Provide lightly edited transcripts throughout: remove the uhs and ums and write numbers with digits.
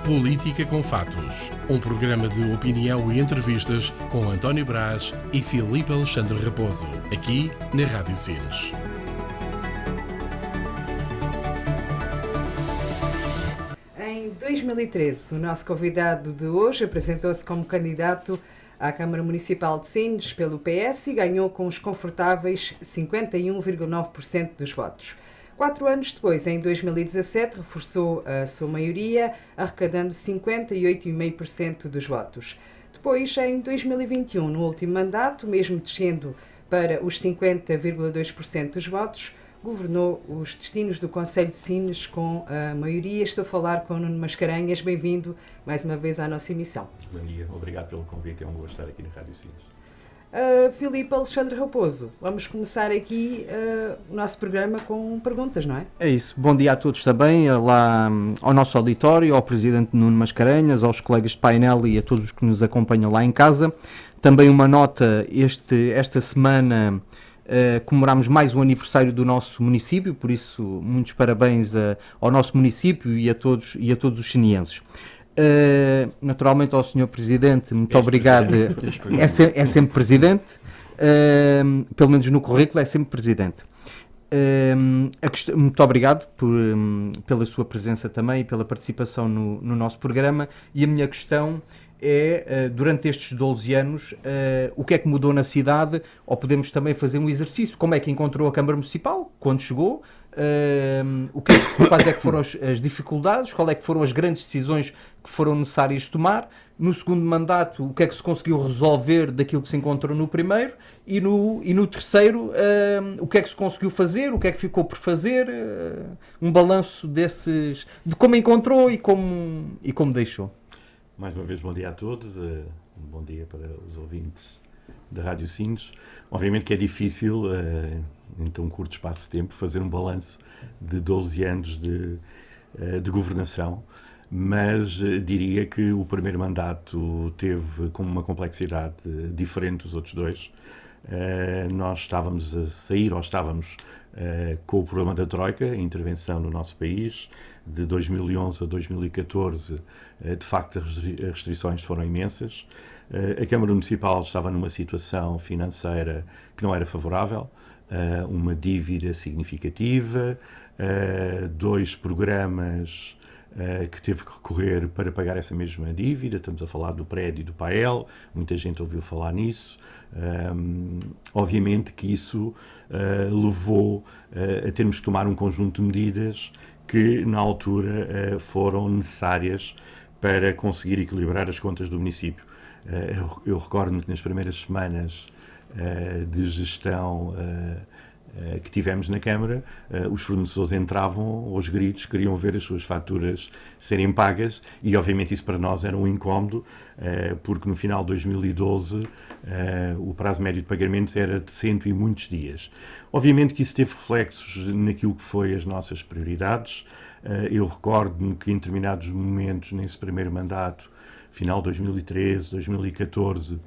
Política com Fatos, um programa de opinião e entrevistas com António Brás e Filipe Alexandre Raposo, aqui na Rádio Sines. Em 2013, o nosso convidado de hoje apresentou-se como candidato à Câmara Municipal de Sines pelo PS e ganhou com os confortáveis 51,9% dos votos. 4 anos depois, em 2017, reforçou a sua maioria, arrecadando 58,5% dos votos. Depois, em 2021, no último mandato, mesmo descendo para os 50,2% dos votos, governou os destinos do Concelho de Sines com a maioria. Estou a falar com Nuno Mascarenhas. Bem-vindo mais uma vez à nossa emissão. Bom dia, obrigado pelo convite, é um gosto estar aqui na Rádio Sines. Filipe Alexandre Raposo, vamos começar aqui o nosso programa com perguntas, não é? É isso. Bom dia a todos também, lá ao nosso auditório, ao Presidente Nuno Mascarenhas, aos colegas de painel e a todos os que nos acompanham lá em casa. Também uma nota, esta semana comemoramos mais um aniversário do nosso município, por isso muitos parabéns ao nosso município e a todos os sinienses. Naturalmente ao Sr. Presidente, muito obrigado. É sempre Presidente, pelo menos no currículo é sempre Presidente. Muito obrigado pela sua presença também e pela participação no nosso programa. E a minha questão é, durante estes 12 anos, o que é que mudou na cidade? Ou podemos também fazer um exercício, como é que encontrou a Câmara Municipal quando chegou? Quais é que foram as dificuldades, qual é que foram as grandes decisões que foram necessárias tomar no segundo mandato, o que é que se conseguiu resolver daquilo que se encontrou no primeiro e no terceiro, o que é que se conseguiu fazer, o que é que ficou por fazer, um balanço de como encontrou e como deixou. Mais uma vez bom dia a todos, bom dia para os ouvintes da Rádio Sines. Obviamente que é difícil, em tão curto espaço de tempo, fazer um balanço de 12 anos de governação, mas diria que o primeiro mandato teve com uma complexidade diferente dos outros dois. Nós estávamos a sair, ou estávamos com o problema da Troika, a intervenção no nosso país, de 2011 a 2014, de facto as restrições foram imensas. A Câmara Municipal estava numa situação financeira que não era favorável, uma dívida significativa, 2 programas que teve que recorrer para pagar essa mesma dívida. Estamos a falar do prédio e do PAEL, muita gente ouviu falar nisso. Obviamente que isso levou a termos que tomar um conjunto de medidas que na altura foram necessárias para conseguir equilibrar as contas do município. Eu recordo-me que nas primeiras semanas de gestão que tivemos na Câmara, os fornecedores entravam aos gritos, queriam ver as suas faturas serem pagas e obviamente isso para nós era um incómodo, porque no final de 2012 o prazo médio de pagamentos era de 100 e muitos dias. Obviamente que isso teve reflexos naquilo que foi as nossas prioridades. Eu recordo-me que em determinados momentos nesse primeiro mandato, final de 2013, 2014,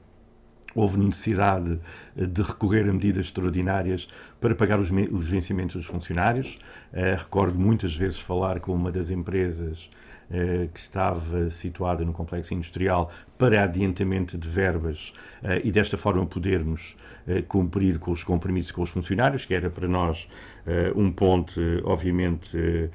houve necessidade de recorrer a medidas extraordinárias para pagar os vencimentos dos funcionários. Recordo muitas vezes falar com uma das empresas que estava situada no complexo industrial para adiantamento de verbas e desta forma podermos cumprir com os compromissos com os funcionários, que era para nós um ponto, obviamente,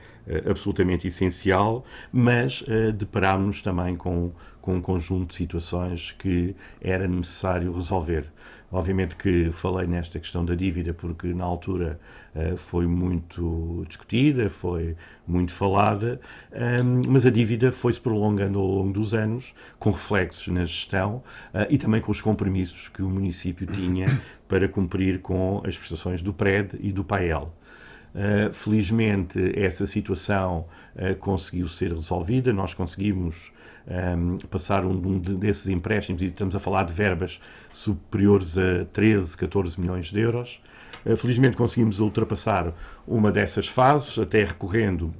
absolutamente essencial, mas deparámos-nos também com um conjunto de situações que era necessário resolver. Obviamente que falei nesta questão da dívida porque na altura foi muito discutida, foi muito falada, mas a dívida foi-se prolongando ao longo dos anos, com reflexos na gestão e também com os compromissos que o município tinha para cumprir com as prestações do PRED e do PAEL. Felizmente essa situação conseguiu ser resolvida, nós conseguimos passar um desses empréstimos, e estamos a falar de verbas superiores a 13, 14 milhões de euros. Felizmente conseguimos ultrapassar uma dessas fases, até recorrendo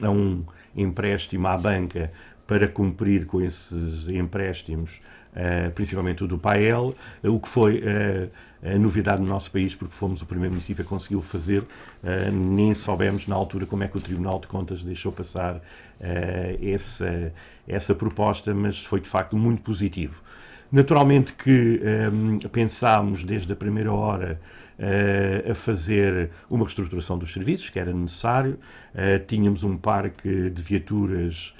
a um empréstimo à banca para cumprir com esses empréstimos, principalmente o do PAEL, o que foi a novidade no nosso país, porque fomos o primeiro município a conseguir o fazer. Nem soubemos na altura como é que o Tribunal de Contas deixou passar essa proposta, mas foi de facto muito positivo. Naturalmente que pensámos desde a primeira hora a fazer uma reestruturação dos serviços, que era necessário. Tínhamos um parque de viaturas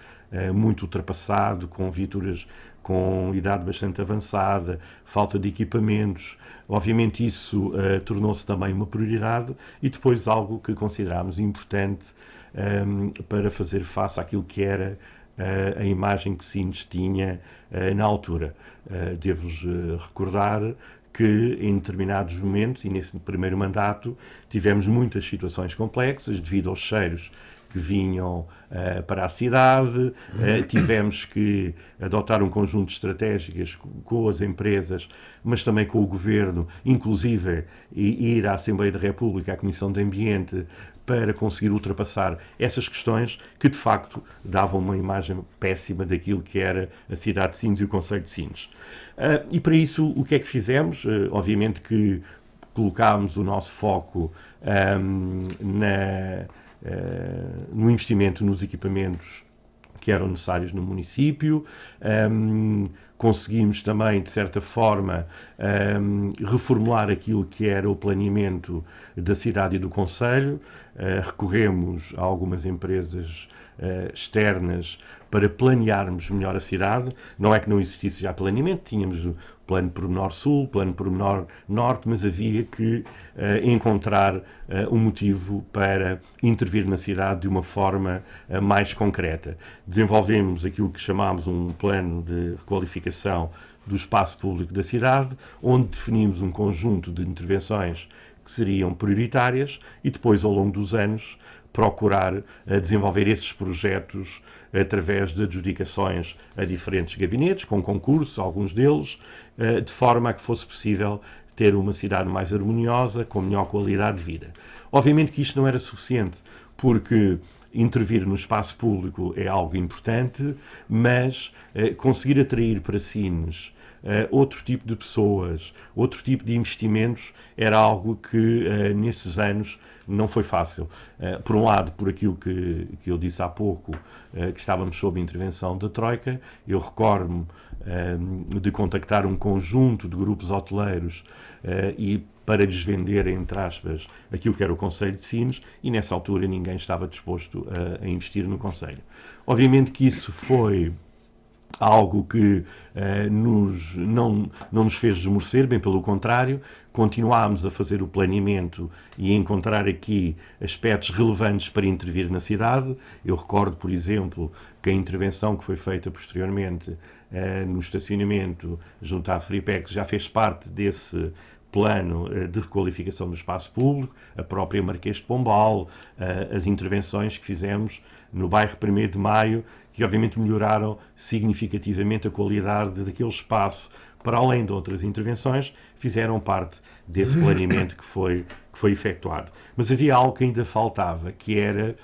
muito ultrapassado, com viaturas com idade bastante avançada, falta de equipamentos. Obviamente isso tornou-se também uma prioridade e depois algo que considerámos importante para fazer face àquilo que era a imagem que Sines tinha na altura. Devo-vos recordar que em determinados momentos, e nesse primeiro mandato, tivemos muitas situações complexas devido aos cheiros que vinham para a cidade, tivemos que adotar um conjunto de estratégias com as empresas, mas também com o Governo, inclusive ir à Assembleia da República, à Comissão de Ambiente, para conseguir ultrapassar essas questões que, de facto, davam uma imagem péssima daquilo que era a cidade de Sines e o concelho de Sines. E para isso, o que é que fizemos? Obviamente que colocámos o nosso foco no investimento nos equipamentos que eram necessários no município. Conseguimos também, de certa forma, reformular aquilo que era o planeamento da cidade e do concelho. Recorremos a algumas empresas externas para planearmos melhor a cidade. Não é que não existisse já planeamento, tínhamos o plano pormenor sul, plano pormenor norte, mas havia que encontrar um motivo para intervir na cidade de uma forma mais concreta. Desenvolvemos aquilo que chamámos um plano de requalificação do espaço público da cidade, onde definimos um conjunto de intervenções que seriam prioritárias e depois, ao longo dos anos, procurar desenvolver esses projetos através de adjudicações a diferentes gabinetes, com concursos, alguns deles, de forma a que fosse possível ter uma cidade mais harmoniosa, com melhor qualidade de vida. Obviamente que isto não era suficiente, porque intervir no espaço público é algo importante, mas conseguir atrair para Sines outro tipo de pessoas, outro tipo de investimentos, era algo que nesses anos não foi fácil. Por um lado, por aquilo que eu disse há pouco, que estávamos sob a intervenção da Troika. Eu recordo-me de contactar um conjunto de grupos hoteleiros e para desvender, entre aspas, aquilo que era o concelho de Sines, e nessa altura ninguém estava disposto a investir no concelho. Obviamente que isso foi algo que não nos fez desmorecer, bem pelo contrário, continuámos a fazer o planeamento e a encontrar aqui aspectos relevantes para intervir na cidade. Eu recordo, por exemplo, que a intervenção que foi feita posteriormente no estacionamento junto à Fripex já fez parte desse plano de requalificação do espaço público, a própria Marquês de Pombal, as intervenções que fizemos no bairro 1º de Maio, que obviamente melhoraram significativamente a qualidade daquele espaço, para além de outras intervenções, fizeram parte desse planeamento que foi efetuado. Mas havia algo que ainda faltava, que era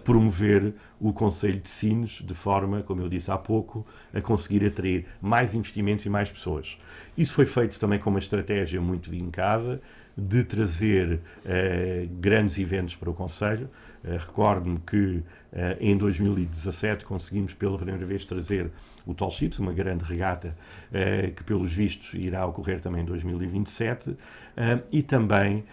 promover o concelho de Sines de forma, como eu disse há pouco, a conseguir atrair mais investimentos e mais pessoas. Isso foi feito também com uma estratégia muito vincada de trazer grandes eventos para o concelho. Recordo-me que em 2017 conseguimos pela primeira vez trazer o Tall Ships, uma grande regata que pelos vistos irá ocorrer também em 2027, e também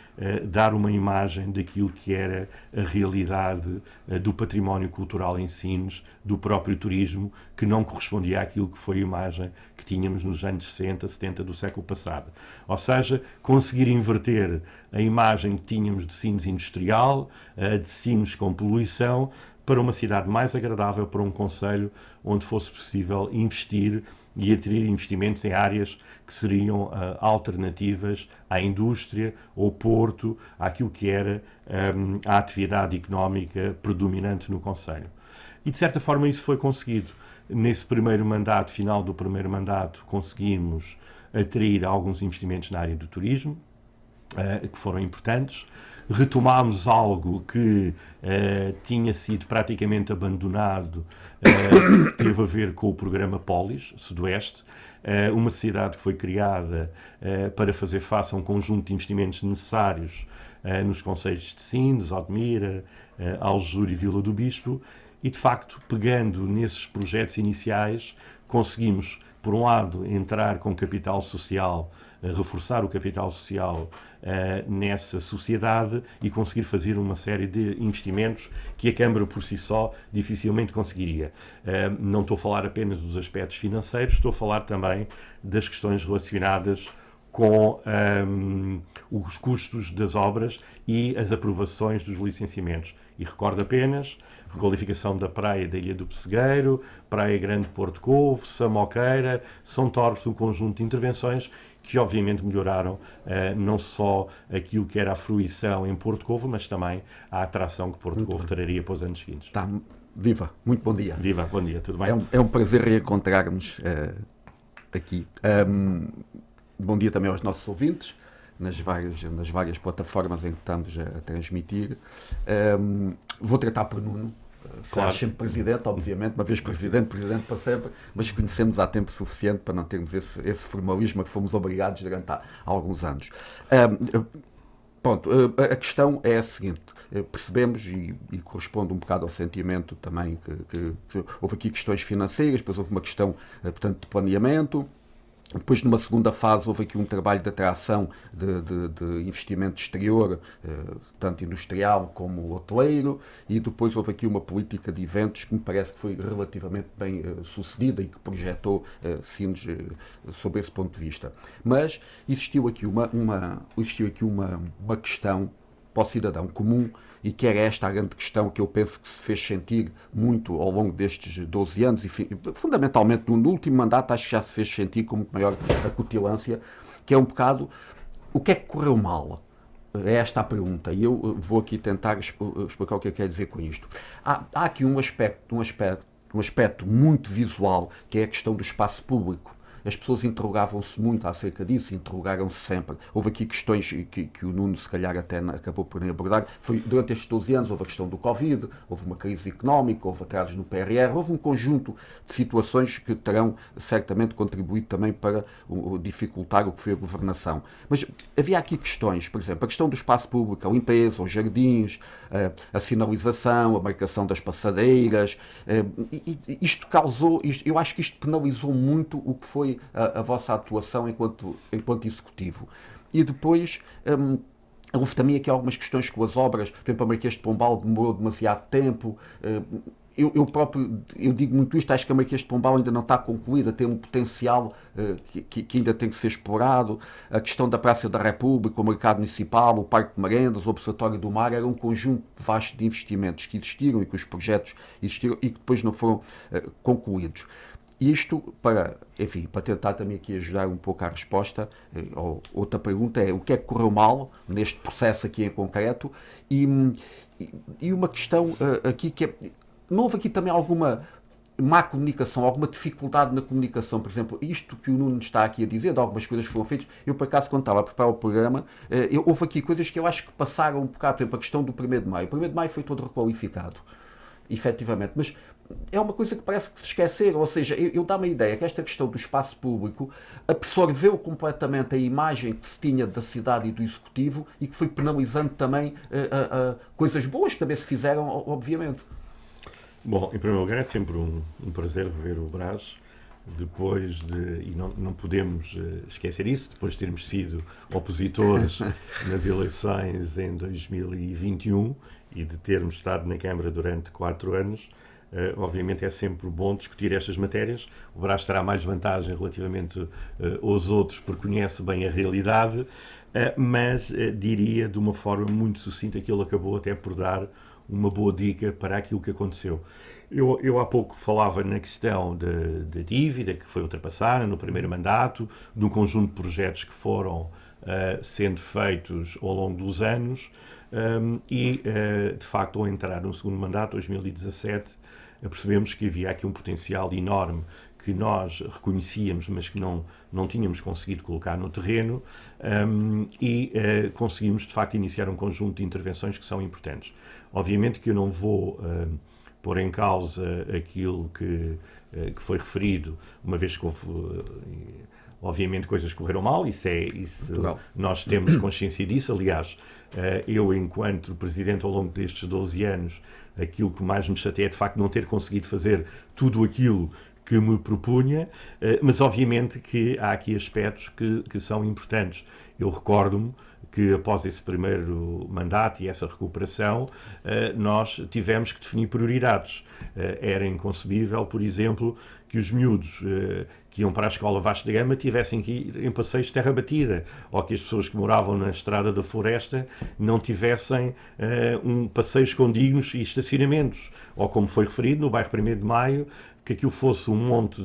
dar uma imagem daquilo que era a realidade do património cultural em Sines, do próprio turismo, que não correspondia àquilo que foi a imagem que tínhamos nos anos 60, 70 do século passado. Ou seja, conseguir inverter a imagem que tínhamos de Sines industrial, de Sines com poluição, para uma cidade mais agradável, para um concelho onde fosse possível investir e atrair investimentos em áreas que seriam alternativas à indústria, ao porto, àquilo que era a atividade económica predominante no concelho. E, de certa forma, isso foi conseguido. Nesse primeiro mandato, final do primeiro mandato, conseguimos atrair alguns investimentos na área do turismo. que foram importantes. Retomámos algo que tinha sido praticamente abandonado, que teve a ver com o programa Polis, Sudoeste, uma cidade que foi criada para fazer face a um conjunto de investimentos necessários nos concelhos de Sines, Odmira, Aljur e Vila do Bispo, e de facto, pegando nesses projetos iniciais, conseguimos, por um lado, entrar com capital social, reforçar o capital social nessa sociedade e conseguir fazer uma série de investimentos que a Câmara por si só dificilmente conseguiria. Não estou a falar apenas dos aspectos financeiros, estou a falar também das questões relacionadas com os custos das obras e as aprovações dos licenciamentos. E recordo apenas requalificação da praia da Ilha do Pessegueiro, Praia Grande de Porto Covo, Samoqueira, São Torres, um conjunto de intervenções que obviamente melhoraram não só aquilo que era a fruição em Porto Covo, mas também a atração que Porto Covo traria para os anos seguintes. Tá. Viva, muito bom dia. Viva, bom dia, tudo bem? É um prazer reencontrar-nos aqui. Bom dia também aos nossos ouvintes, nas várias plataformas em que estamos a transmitir. Vou tratar por Nuno. Será sempre presidente, obviamente, uma vez presidente para sempre, mas conhecemos há tempo suficiente para não termos esse formalismo a que fomos obrigados durante há alguns anos. Pronto, a questão é a seguinte: percebemos, e corresponde um bocado ao sentimento também, que houve aqui questões financeiras, depois houve uma questão, portanto, de planeamento. Depois, numa segunda fase, houve aqui um trabalho de atração de investimento exterior, tanto industrial como hoteleiro, e depois houve aqui uma política de eventos que me parece que foi relativamente bem sucedida e que projetou Sines sob esse ponto de vista. Mas existiu aqui uma questão para o cidadão comum, e que era esta a grande questão que eu penso que se fez sentir muito ao longo destes 12 anos, e fundamentalmente no último mandato acho que já se fez sentir com muito maior acutilância, que é um bocado o que é que correu mal? É esta a pergunta, e eu vou aqui tentar explicar o que eu quero dizer com isto. Há aqui um aspecto muito visual, que é a questão do espaço público. As pessoas interrogavam-se muito acerca disso, interrogaram-se sempre. Houve aqui questões que o Nuno, se calhar, até acabou por abordar. Durante estes 12 anos houve a questão do Covid, houve uma crise económica, houve atrasos no PRR, houve um conjunto de situações que terão certamente contribuído também para dificultar o que foi a governação. Mas havia aqui questões, por exemplo, a questão do espaço público, a limpeza, os jardins, a sinalização, a marcação das passadeiras. Isto causou, eu acho que isto penalizou muito o que foi a vossa atuação enquanto executivo. E depois houve também aqui algumas questões com as obras. Por exemplo, a Marquês de Pombal demorou demasiado tempo. Eu digo muito isto, acho que a Marquês de Pombal ainda não está concluída, tem um potencial que ainda tem que ser explorado. A questão da Praça da República, o Mercado Municipal, o Parque de Merendas, o Observatório do Mar, era um conjunto vasto de investimentos que existiram e que os projetos existiram e que depois não foram concluídos. Isto para tentar também aqui ajudar um pouco à resposta. Outra pergunta é: o que é que correu mal neste processo aqui em concreto? E uma questão aqui que é: não houve aqui também alguma má comunicação, alguma dificuldade na comunicação? Por exemplo, isto que o Nuno está aqui a dizer, de algumas coisas que foram feitas, eu por acaso, quando estava a preparar o programa, houve aqui coisas que eu acho que passaram um bocado. Por exemplo, a questão do 1º de Maio. O 1º de Maio foi todo requalificado, efetivamente, mas é uma coisa que parece que se esqueceram. Ou seja, eu dá-me a ideia que esta questão do espaço público absorveu completamente a imagem que se tinha da cidade e do executivo e que foi penalizando também coisas boas que também se fizeram, obviamente. Bom, em primeiro lugar, é sempre um prazer rever o Brás, e não podemos esquecer isso, depois de termos sido opositores nas eleições em 2021 e de termos estado na Câmara durante 4 anos. Obviamente é sempre bom discutir estas matérias. O Brás terá mais vantagem relativamente aos outros porque conhece bem a realidade, mas diria de uma forma muito sucinta que ele acabou até por dar uma boa dica para aquilo que aconteceu. Eu há pouco falava na questão da dívida que foi ultrapassada no primeiro mandato, de um conjunto de projetos que foram sendo feitos ao longo dos anos e, de facto, ao entrar no segundo mandato, 2017, percebemos que havia aqui um potencial enorme que nós reconhecíamos, mas que não tínhamos conseguido colocar no terreno, e conseguimos, de facto, iniciar um conjunto de intervenções que são importantes. Obviamente que eu não vou pôr em causa aquilo que foi referido, uma vez que houve, obviamente, coisas que correram mal, isso nós temos consciência disso. Aliás, eu, enquanto Presidente, ao longo destes 12 anos, aquilo que mais me chateia é, de facto, não ter conseguido fazer tudo aquilo que me propunha, mas obviamente que há aqui aspectos que são importantes. Eu recordo-me que após esse primeiro mandato e essa recuperação, nós tivemos que definir prioridades. Era inconcebível, por exemplo, que os miúdos que iam para a escola Vasco da Gama tivessem que ir em passeios de terra batida, ou que as pessoas que moravam na Estrada da Floresta não tivessem passeios condignos e estacionamentos, ou, como foi referido, no bairro 1º de Maio, que aquilo fosse um monte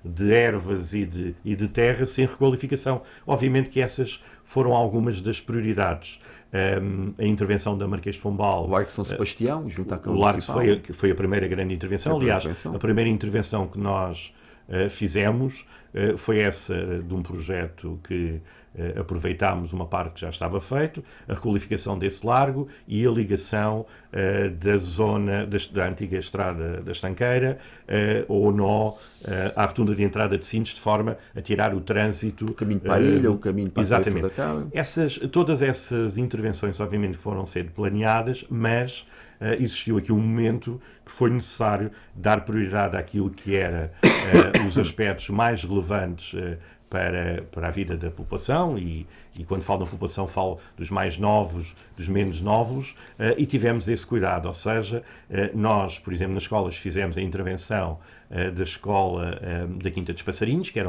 de ervas e de terra sem requalificação. Obviamente que essas foram algumas das prioridades. A intervenção da Marquês de Pombal... O Largo de São Sebastião, junto à Câmara Municipal. O Largo foi a primeira grande intervenção. Aliás, a primeira intervenção que nós fizemos foi essa de um projeto que aproveitámos uma parte que já estava feito, a requalificação desse largo e a ligação da zona da antiga estrada da Estanqueira ou nó à rotunda de entrada de Sines, de forma a tirar o trânsito... O caminho para a ilha, o caminho para a Cabeça da Cava. Todas essas intervenções, obviamente, foram sendo planeadas, mas existiu aqui um momento que foi necessário dar prioridade àquilo que era os aspectos mais relevantes para a vida da população, e quando falo da população falo dos mais novos, dos menos novos, e tivemos esse cuidado, ou seja, nós, por exemplo, nas escolas fizemos a intervenção da escola da Quinta dos Passarinhos, que era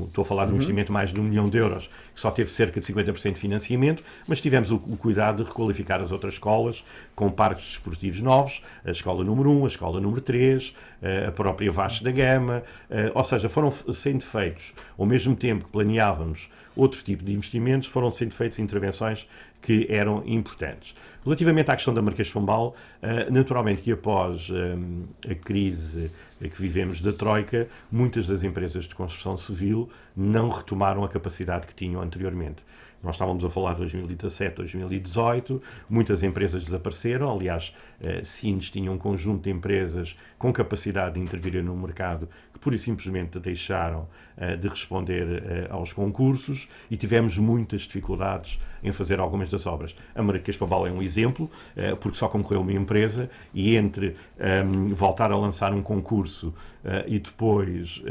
estou a falar de um investimento de mais de 1 milhão de euros, que só teve cerca de 50% de financiamento, mas tivemos o cuidado de requalificar as outras escolas com parques desportivos novos, a escola número 1, a escola número 3, a própria Vasco da Gama, ou seja, foram sendo feitos, ao mesmo tempo que planeávamos outro tipo de investimentos, foram sendo feitas intervenções que eram importantes. Relativamente à questão da Marquês de Pombal, naturalmente que após a crise que vivemos da Troika, muitas das empresas de construção civil não retomaram a capacidade que tinham anteriormente. Nós estávamos a falar de 2017, 2018, muitas empresas desapareceram. Aliás, Sines tinha um conjunto de empresas com capacidade de intervir no mercado que pura e simplesmente deixaram de responder aos concursos, e tivemos muitas dificuldades em fazer algumas das obras. A Marquês de Pombal é um exemplo, porque só concorreu uma empresa, e entre voltar a lançar um concurso e depois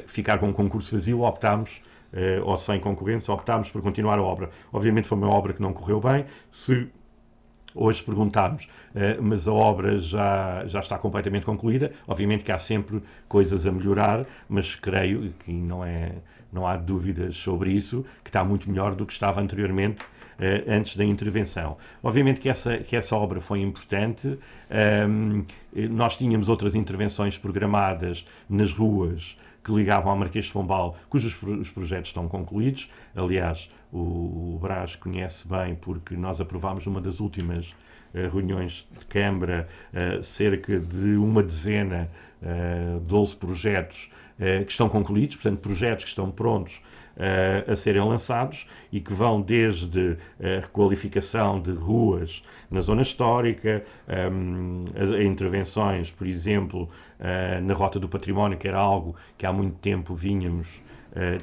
ficar com um concurso vazio, optámos, ou sem concorrentes, optámos por continuar a obra. Obviamente foi uma obra que não correu bem. Se hoje perguntarmos, mas a obra já está completamente concluída, obviamente que há sempre coisas a melhorar, mas creio que não há dúvidas sobre isso, que está muito melhor do que estava anteriormente, antes da intervenção. Obviamente que essa obra foi importante. Nós tínhamos outras intervenções programadas nas ruas que ligavam ao Marquês de Pombal, cujos os projetos estão concluídos. Aliás, o Brás conhece bem, porque nós aprovámos numa das últimas reuniões de Câmara cerca de uma dezena, 12 projetos que estão concluídos, portanto, projetos que estão prontos a serem lançados e que vão desde a requalificação de ruas na zona histórica, a intervenções, por exemplo, na Rota do Património, que era algo que há muito tempo vínhamos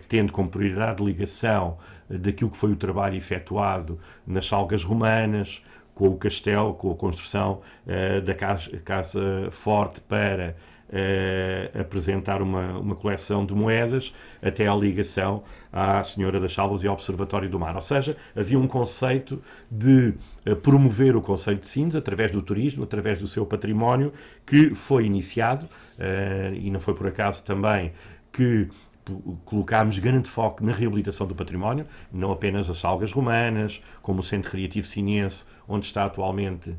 tendo como prioridade de ligação daquilo que foi o trabalho efetuado nas Salgas Romanas, com o castelo, com a construção da Casa Forte para apresentar uma coleção de moedas, até à ligação à Senhora das Salvas e ao Observatório do Mar. Ou seja, havia um conceito de promover o conceito de Sines através do turismo, através do seu património, que foi iniciado, e não foi por acaso também que colocámos grande foco na reabilitação do património, não apenas as Salgas Romanas, como o Centro Recreativo Sinense onde está atualmente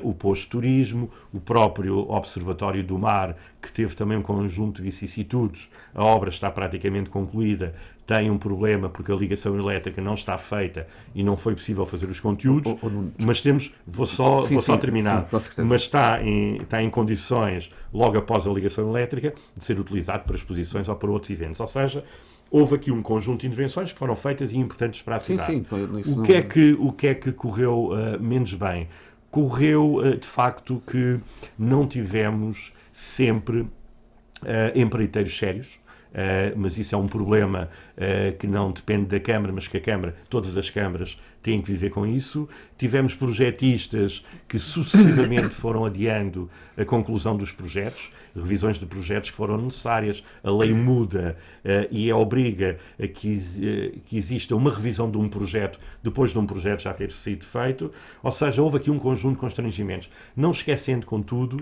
o posto de turismo, o próprio Observatório do Mar, que teve também um conjunto de vicissitudes. A obra está praticamente concluída, tem um problema porque a ligação elétrica não está feita e não foi possível fazer os conteúdos, mas temos, vou só terminar, mas está em condições, logo após a ligação elétrica, de ser utilizado para exposições ou para outros eventos. Ou seja, houve aqui um conjunto de intervenções que foram feitas e importantes para a cidade. O que é que correu menos bem? Correu, de facto, que não tivemos sempre empreiteiros sérios, mas isso é um problema que não depende da Câmara, mas que a Câmara, todas as câmaras têm que viver com isso. Tivemos projetistas que sucessivamente foram adiando a conclusão dos projetos, revisões de projetos que foram necessárias. A lei muda e obriga a que exista uma revisão de um projeto depois de um projeto já ter sido feito. Ou seja, houve aqui um conjunto de constrangimentos. Não esquecendo, contudo,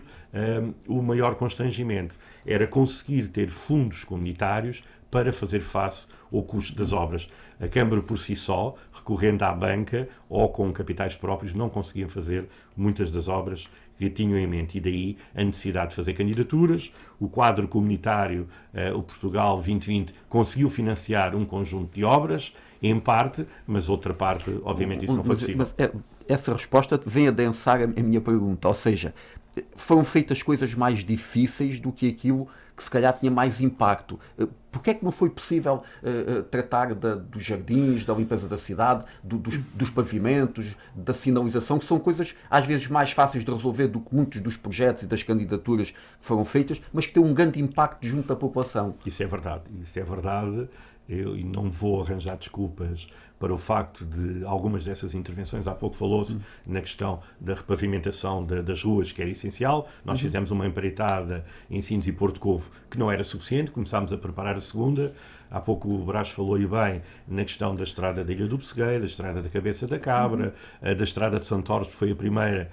o maior constrangimento era conseguir ter fundos comunitários para fazer face ao custo das obras. A Câmara, por si só, recorrendo à banca ou com capitais próprios, não conseguiam fazer muitas das obras que tinham em mente. E daí a necessidade de fazer candidaturas. O quadro comunitário, o Portugal 2020, conseguiu financiar um conjunto de obras, em parte, mas outra parte, obviamente, isso não foi possível. Essa resposta vem a adensar a minha pergunta, ou seja, foram feitas coisas mais difíceis do que aquilo que se calhar tinha mais impacto. Porquê é que não foi possível tratar dos jardins, da limpeza da cidade, dos pavimentos, da sinalização, que são coisas às vezes mais fáceis de resolver do que muitos dos projetos e das candidaturas que foram feitas, mas que têm um grande impacto junto da população? Isso é verdade. Eu não vou arranjar desculpas para o facto de algumas dessas intervenções. Há pouco falou-se na questão da repavimentação das ruas, que era essencial. Nós fizemos uma empreitada em Sines e Porto Covo que não era suficiente, começámos a preparar a segunda. Há pouco o Brás falou e bem na questão da estrada da Ilha do Pessegueiro, da estrada da Cabeça da Cabra, da estrada de Santorres, foi a primeira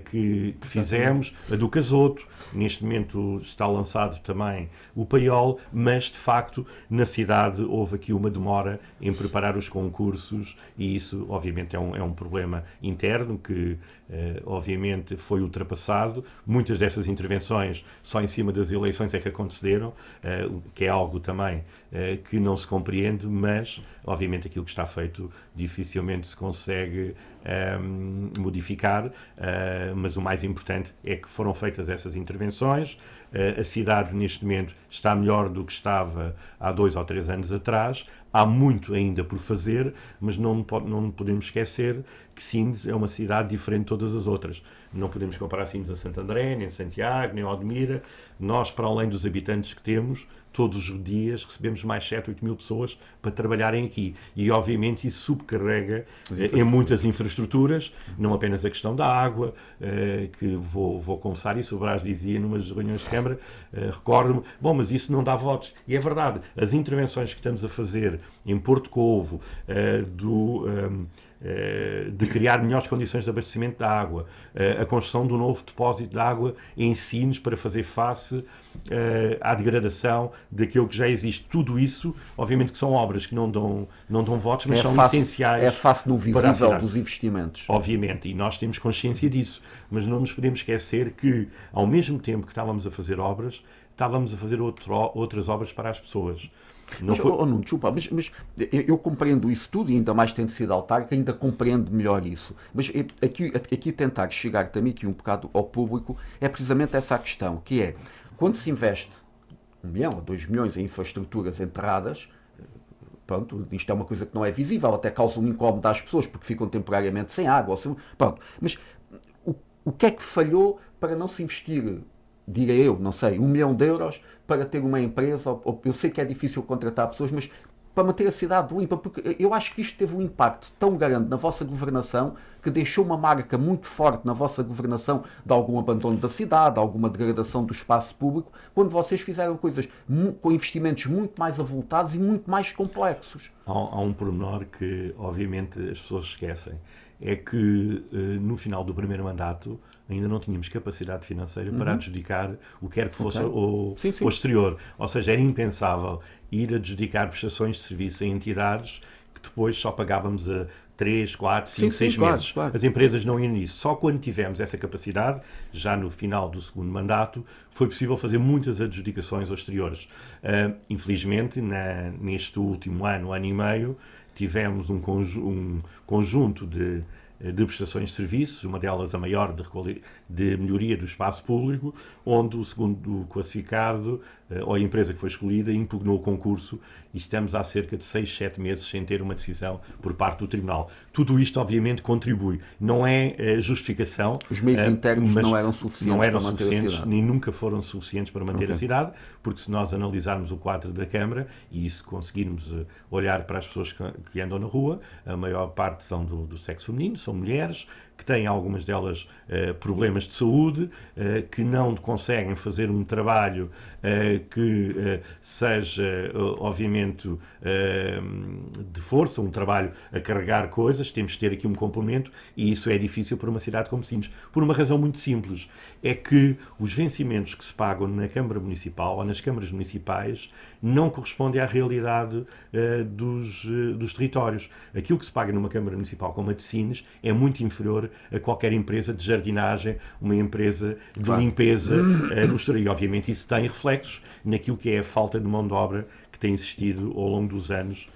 que fizemos, a do Casoto. Neste momento está lançado também o Paiol, mas de facto na cidade houve aqui uma demora em preparar os concursos e isso obviamente é um problema interno que obviamente foi ultrapassado. Muitas dessas intervenções só em cima das eleições é que aconteceram, que é algo também que não se compreende, mas obviamente aquilo que está feito dificilmente se consegue modificar, mas o mais importante é que foram feitas essas intervenções. A cidade neste momento está melhor do que estava há 2 ou 3 anos atrás. Há muito ainda por fazer, mas não podemos esquecer que Sines é uma cidade diferente de todas as outras. Não podemos comparar Sines a Santo André, nem Santiago, nem Odmira. Nós, para além dos habitantes que temos, todos os dias recebemos mais 7, 8 mil pessoas para trabalharem aqui. E, obviamente, isso subcarrega em muitas infraestruturas, não apenas a questão da água, que vou confessar isso, o Brás dizia numas reuniões de Câmara, recordo-me, mas isso não dá votos. E é verdade, as intervenções que estamos a fazer em Porto Covo, de criar melhores condições de abastecimento da água, a construção do novo depósito de água em Sines para fazer face à degradação daquilo que já existe. Tudo isso, obviamente que são obras que não dão votos, mas são essenciais. É a face no visível dos investimentos. Obviamente, e nós temos consciência disso, mas não nos podemos esquecer que, ao mesmo tempo que estávamos a fazer obras, estávamos a fazer outras obras para as pessoas. Nuno, desculpa, mas eu compreendo isso tudo e ainda mais tendo sido autárquico, ainda compreendo melhor isso. Mas aqui tentar chegar também aqui um bocado ao público é precisamente essa a questão, que é, quando se investe 1 milhão ou 2 milhões em infraestruturas enterradas, pronto, isto é uma coisa que não é visível, até causa um incómodo às pessoas porque ficam temporariamente sem água, pronto. Mas o que é que falhou para não se investir, diria eu, não sei, 1 milhão de euros para ter uma empresa, eu sei que é difícil contratar pessoas, mas para manter a cidade limpa, porque eu acho que isto teve um impacto tão grande na vossa governação, que deixou uma marca muito forte na vossa governação de algum abandono da cidade, alguma degradação do espaço público, quando vocês fizeram coisas com investimentos muito mais avultados e muito mais complexos. Há um pormenor que, obviamente, as pessoas esquecem. É que, no final do primeiro mandato, ainda não tínhamos capacidade financeira para adjudicar o que quer que fosse o exterior. Ou seja, era impensável ir adjudicar prestações de serviço a entidades que depois só pagávamos a 3, 4, 5, Sim, 6 claro, meses. claro. As empresas não iam nisso. Só quando tivemos essa capacidade, já no final do segundo mandato, foi possível fazer muitas adjudicações aos exteriores. Infelizmente, neste último ano e meio, tivemos um conjunto de prestações de serviços, uma delas a maior de melhoria do espaço público, onde o segundo classificado, ou a empresa que foi escolhida, impugnou o concurso e estamos há cerca de 6, 7 meses sem ter uma decisão por parte do Tribunal. Tudo isto, obviamente, contribui. Não é justificação. Os meios internos mas não eram suficientes para manter a cidade. Nem nunca foram suficientes para manter a cidade, porque se nós analisarmos o quadro da Câmara, e se conseguirmos olhar para as pessoas que andam na rua, a maior parte são do sexo feminino, são mulheres, que têm algumas delas problemas de saúde, que não conseguem fazer um trabalho que seja, obviamente, de força, um trabalho a carregar coisas. Temos de ter aqui um complemento e isso é difícil para uma cidade como Sines, por uma razão muito simples, é que os vencimentos que se pagam na Câmara Municipal ou nas câmaras municipais não correspondem à realidade dos territórios. Aquilo que se paga numa Câmara Municipal como a de Sines é muito inferior a qualquer empresa de jardinagem, uma empresa de limpeza no exterior. E, obviamente, isso tem reflexos naquilo que é a falta de mão de obra que tem existido ao longo dos anos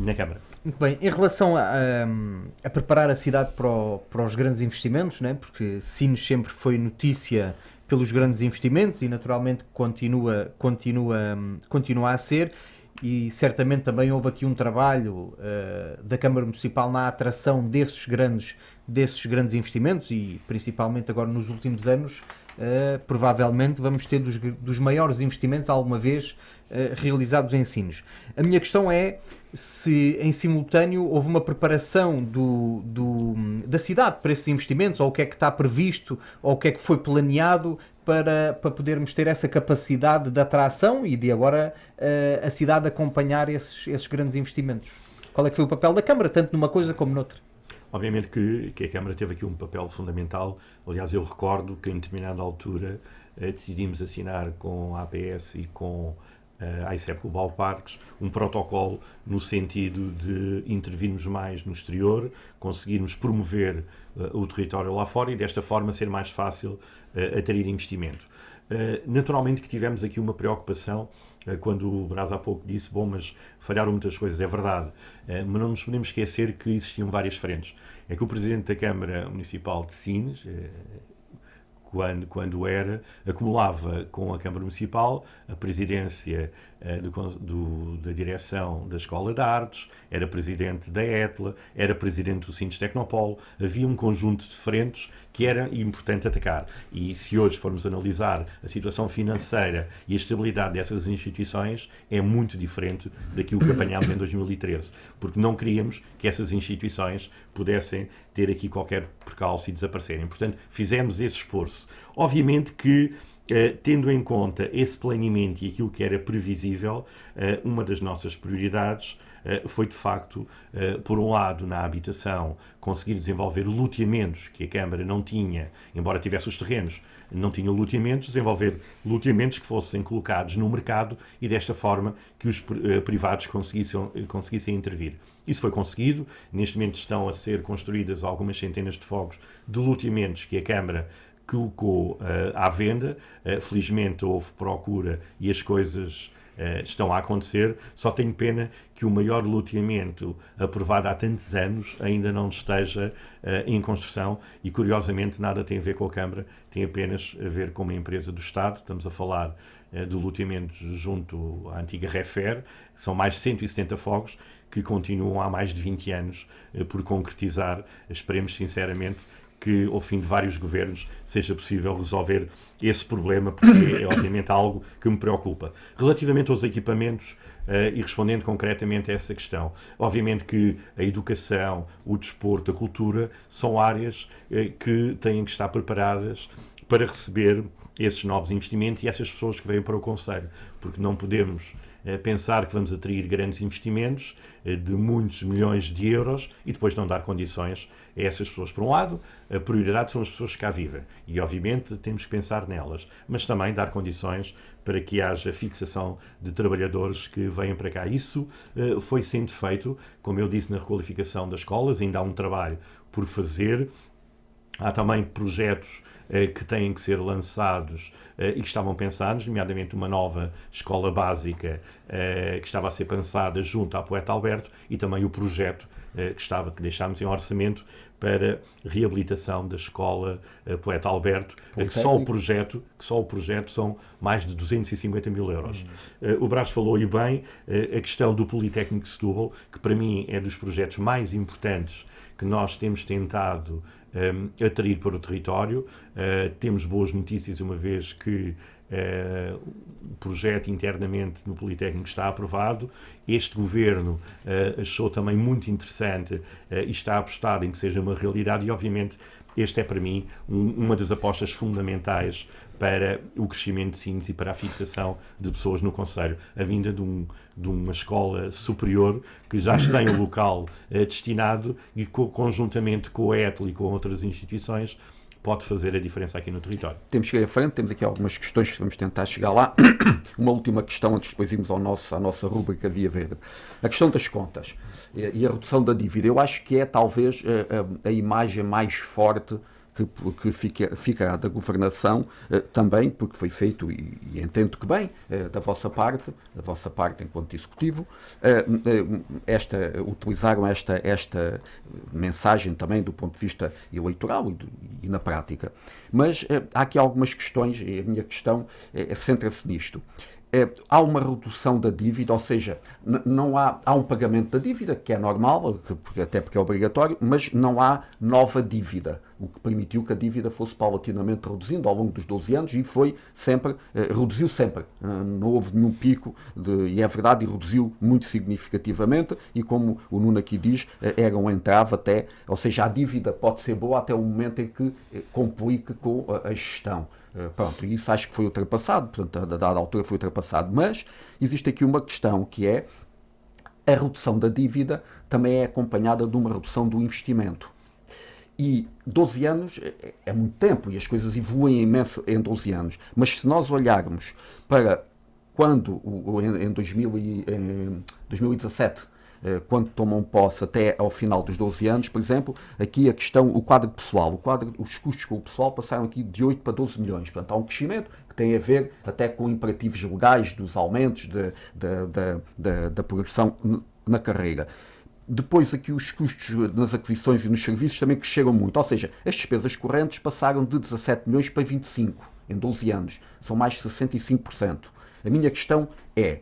na Câmara. Muito bem, em relação a preparar a cidade para os grandes investimentos, né? Porque Sines sempre foi notícia pelos grandes investimentos e naturalmente continua a ser, e certamente também houve aqui um trabalho da Câmara Municipal na atração desses grandes investimentos e principalmente agora nos últimos anos provavelmente vamos ter dos maiores investimentos alguma vez realizados em Sines. A minha questão é se em simultâneo houve uma preparação da cidade para esses investimentos, ou o que é que está previsto, ou o que é que foi planeado para podermos ter essa capacidade de atração e de agora a cidade acompanhar esses grandes investimentos. Qual é que foi o papel da Câmara, tanto numa coisa como noutra? Obviamente que a Câmara teve aqui um papel fundamental. Aliás, eu recordo que em determinada altura decidimos assinar com a APS e com a ICEP Global Parques um protocolo no sentido de intervirmos mais no exterior, conseguirmos promover o território lá fora e desta forma ser mais fácil atrair investimento. Naturalmente que tivemos aqui uma preocupação quando o Brás há pouco disse, mas falharam muitas coisas, é verdade, mas não nos podemos esquecer que existiam várias frentes. É que o Presidente da Câmara Municipal de Sines, quando acumulava com a Câmara Municipal a presidência da direção da Escola de Artes, era presidente da ETLA, era presidente do Sines Tecnopolo. Havia um conjunto de frentes que era importante atacar. E se hoje formos analisar a situação financeira e a estabilidade dessas instituições, é muito diferente daquilo que apanhámos em 2013, porque não queríamos que essas instituições pudessem ter aqui qualquer percalço e desaparecerem. Portanto, fizemos esse esforço. Obviamente que, tendo em conta esse planeamento e aquilo que era previsível, uma das nossas prioridades foi, de facto, por um lado, na habitação, conseguir desenvolver loteamentos que a Câmara não tinha, embora tivesse os terrenos, não tinha loteamentos, desenvolver loteamentos que fossem colocados no mercado e, desta forma, que os privados conseguissem intervir. Isso foi conseguido. Neste momento estão a ser construídas algumas centenas de fogos de loteamentos que a Câmara colocou à venda. Felizmente houve procura e as coisas estão a acontecer. Só tenho pena que o maior loteamento aprovado há tantos anos ainda não esteja em construção e, curiosamente, nada tem a ver com a Câmara, tem apenas a ver com uma empresa do Estado. Estamos a falar de loteamentos junto à antiga Refer, são mais de 170 fogos que continuam há mais de 20 anos por concretizar. Esperemos sinceramente que ao fim de vários governos seja possível resolver esse problema, porque é obviamente algo que me preocupa. Relativamente aos equipamentos, e respondendo concretamente a essa questão, obviamente que a educação, o desporto, a cultura são áreas que têm que estar preparadas para receber esses novos investimentos e essas pessoas que vêm para o Conselho, porque não podemos pensar que vamos atrair grandes investimentos de muitos milhões de euros e depois não dar condições a essas pessoas. Por um lado, a prioridade são as pessoas que cá vivem e, obviamente, temos que pensar nelas, mas também dar condições para que haja fixação de trabalhadores que venham para cá. Isso foi sendo feito, como eu disse, na requalificação das escolas, ainda há um trabalho por fazer. Há também projetos que têm que ser lançados e que estavam pensados, nomeadamente uma nova escola básica que estava a ser pensada junto à Poeta Alberto e também o projeto que deixámos em orçamento para reabilitação da escola Poeta Alberto, que só o projeto são mais de 250 mil euros. O Brás falou e bem, a questão do Politécnico de Setúbal, que para mim é dos projetos mais importantes que nós temos tentado atrair para o território. Temos boas notícias, uma vez que o projeto internamente no Politécnico está aprovado. Este governo achou também muito interessante e está a apostar em que seja uma realidade e, obviamente, este é para mim uma das apostas fundamentais para o crescimento de Sines e para a fixação de pessoas no Conselho. A vinda de uma escola superior que já tem o local destinado e conjuntamente com a ETL e com outras instituições pode fazer a diferença aqui no território. Temos que ir à frente, temos aqui algumas questões que vamos tentar chegar lá. Uma última questão, antes de depois irmos à nossa rúbrica Via Verde. A questão das contas e a redução da dívida. Eu acho que é talvez a imagem mais forte que ficará da governação, também porque foi feito, e entendo que bem, da vossa parte enquanto executivo, utilizaram esta mensagem também do ponto de vista eleitoral e na prática. Mas há aqui algumas questões, e a minha questão centra-se nisto. Há uma redução da dívida, ou seja, não há um pagamento da dívida, que é normal, até porque é obrigatório, mas não há nova dívida, o que permitiu que a dívida fosse paulatinamente reduzindo ao longo dos 12 anos e reduziu sempre. Não houve nenhum pico, e é verdade, e reduziu muito significativamente, e como o Nuno aqui diz, era um entrave até, ou seja, a dívida pode ser boa até o momento em que complique com a gestão. Pronto, e isso acho que foi ultrapassado, portanto, a dada altura foi ultrapassado, mas existe aqui uma questão que é a redução da dívida também é acompanhada de uma redução do investimento. E 12 anos é muito tempo e as coisas evoluem imenso em 12 anos, mas se nós olharmos para quando, em 2017, quando tomam posse até ao final dos 12 anos, por exemplo, aqui a questão, o quadro pessoal, os custos com o pessoal passaram aqui de 8 para 12 milhões. Portanto, há um crescimento que tem a ver até com imperativos legais dos aumentos da progressão na carreira. Depois aqui os custos nas aquisições e nos serviços também cresceram muito, ou seja, as despesas correntes passaram de 17 milhões para 25 em 12 anos, são mais de 65%. A minha questão é,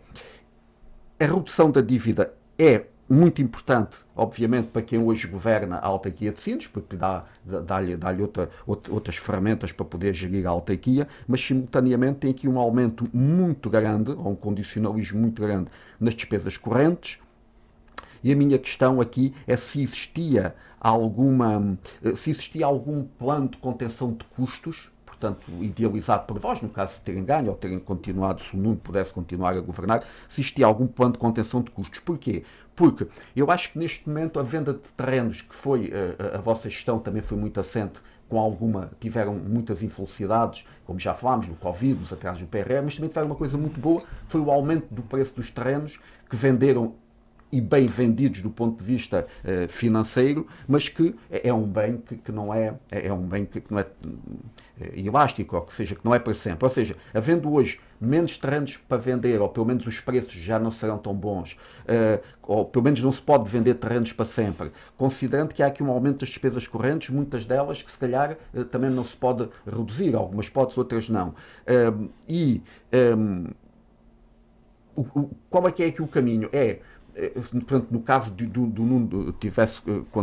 a redução da dívida é muito importante, obviamente, para quem hoje governa a autarquia de Sines, porque dá-lhe outras ferramentas para poder gerir a autarquia, mas simultaneamente tem aqui um aumento muito grande, ou um condicionalismo muito grande nas despesas correntes. E a minha questão aqui é se existia algum plano de contenção de custos, portanto, idealizado por vós, no caso de terem ganho ou terem continuado, se o Nuno pudesse continuar a governar, se existia algum plano de contenção de custos. Porquê? Porque eu acho que neste momento a venda de terrenos, que foi a vossa gestão também foi muito assente, tiveram muitas infelicidades, como já falámos, do Covid, dos atrasos do PRR, mas também tiveram uma coisa muito boa, foi o aumento do preço dos terrenos, que venderam e bem vendidos do ponto de vista financeiro, mas que é um bem que não é elástico, ou que seja, que não é para sempre. Ou seja, havendo hoje menos terrenos para vender, ou pelo menos os preços já não serão tão bons, ou pelo menos não se pode vender terrenos para sempre, considerando que há aqui um aumento das despesas correntes, muitas delas que se calhar também não se pode reduzir, algumas pode, outras não. Qual é que é aqui o caminho? Portanto, no caso do Nuno,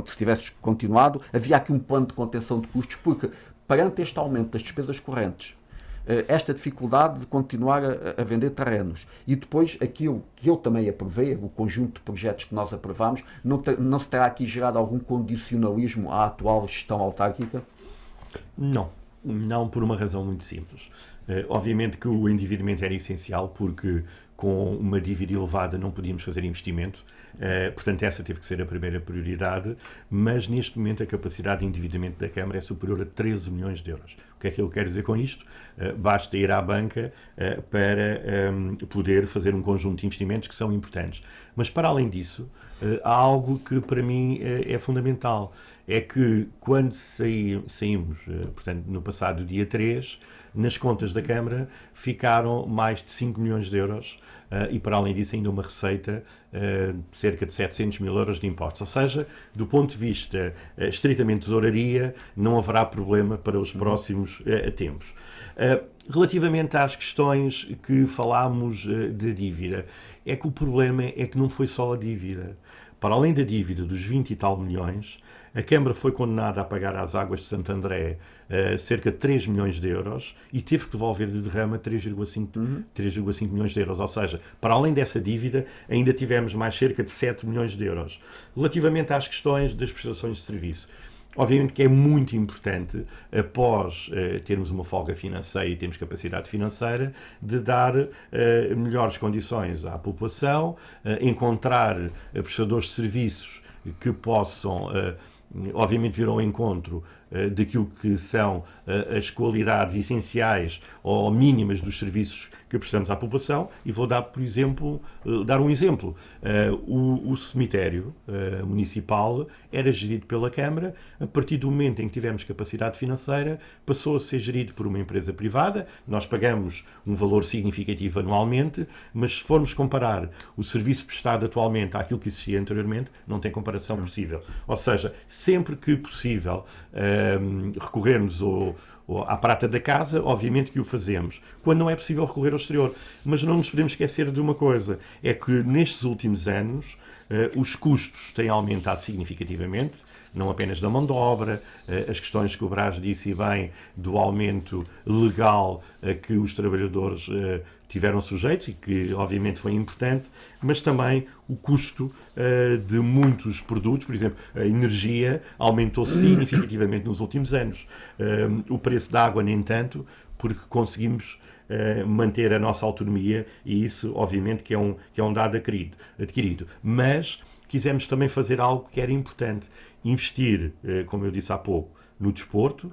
se tivesse continuado, havia aqui um plano de contenção de custos, porque perante este aumento das despesas correntes, esta dificuldade de continuar a vender terrenos e depois aquilo que eu também aprovei, o conjunto de projetos que nós aprovámos, não se terá aqui gerado algum condicionalismo à atual gestão autárquica? Não. Não, por uma razão muito simples. Obviamente que o endividamento era essencial, porque com uma dívida elevada não podíamos fazer investimento, portanto essa teve que ser a primeira prioridade, mas neste momento a capacidade de endividamento da Câmara é superior a 13 milhões de euros. O que é que eu quero dizer com isto? Basta ir à banca para poder fazer um conjunto de investimentos que são importantes. Mas para além disso, há algo que para mim é fundamental. É que quando saímos, portanto, no passado dia 3, nas contas da Câmara ficaram mais de 5 milhões de euros e, para além disso, ainda uma receita de cerca de 700 mil euros de impostos. Ou seja, do ponto de vista estritamente de tesouraria, não haverá problema para os próximos tempos. Relativamente às questões que falámos de dívida, é que o problema é que não foi só a dívida. Para além da dívida dos 20 e tal milhões, a Câmara foi condenada a pagar às Águas de Santo André cerca de 3 milhões de euros e teve que devolver de derrama 3,5 milhões de euros. Ou seja, para além dessa dívida, ainda tivemos mais cerca de 7 milhões de euros. Relativamente às questões das prestações de serviço, obviamente que é muito importante, após termos uma folga financeira e termos capacidade financeira, de dar melhores condições à população, encontrar prestadores de serviços que possam, obviamente, vir ao encontro daquilo que são as qualidades essenciais ou mínimas dos serviços que prestamos à população. E vou dar, por exemplo, um exemplo. O cemitério municipal era gerido pela Câmara. A partir do momento em que tivemos capacidade financeira, passou a ser gerido por uma empresa privada. Nós pagamos um valor significativo anualmente, mas se formos comparar o serviço prestado atualmente àquilo que existia anteriormente, não tem comparação possível. Ou seja, sempre que possível recorrermos à prata da casa, obviamente que o fazemos, quando não é possível recorrer ao exterior. Mas não nos podemos esquecer de uma coisa, é que nestes últimos anos os custos têm aumentado significativamente, não apenas da mão de obra, as questões que o Brás disse bem do aumento legal a que os trabalhadores tiveram sujeitos e que obviamente foi importante, mas também o custo de muitos produtos, por exemplo, a energia aumentou significativamente nos últimos anos. O preço da água, nem tanto, porque conseguimos manter a nossa autonomia e isso, obviamente, que é um dado adquirido. Mas quisemos também fazer algo que era importante, investir, como eu disse há pouco, no desporto,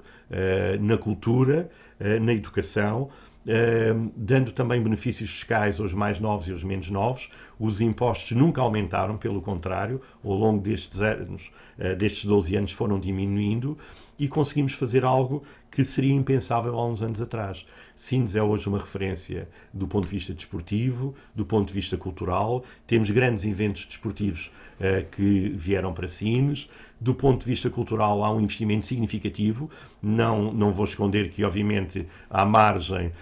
na cultura, na educação, dando também benefícios fiscais aos mais novos e aos menos novos. Os impostos nunca aumentaram, pelo contrário, ao longo destes anos, destes 12 anos foram diminuindo e conseguimos fazer algo que seria impensável há uns anos atrás. Sines é hoje uma referência do ponto de vista desportivo, do ponto de vista cultural. Temos grandes eventos desportivos que vieram para Sines. Do ponto de vista cultural, há um investimento significativo. Não vou esconder que, obviamente, há margem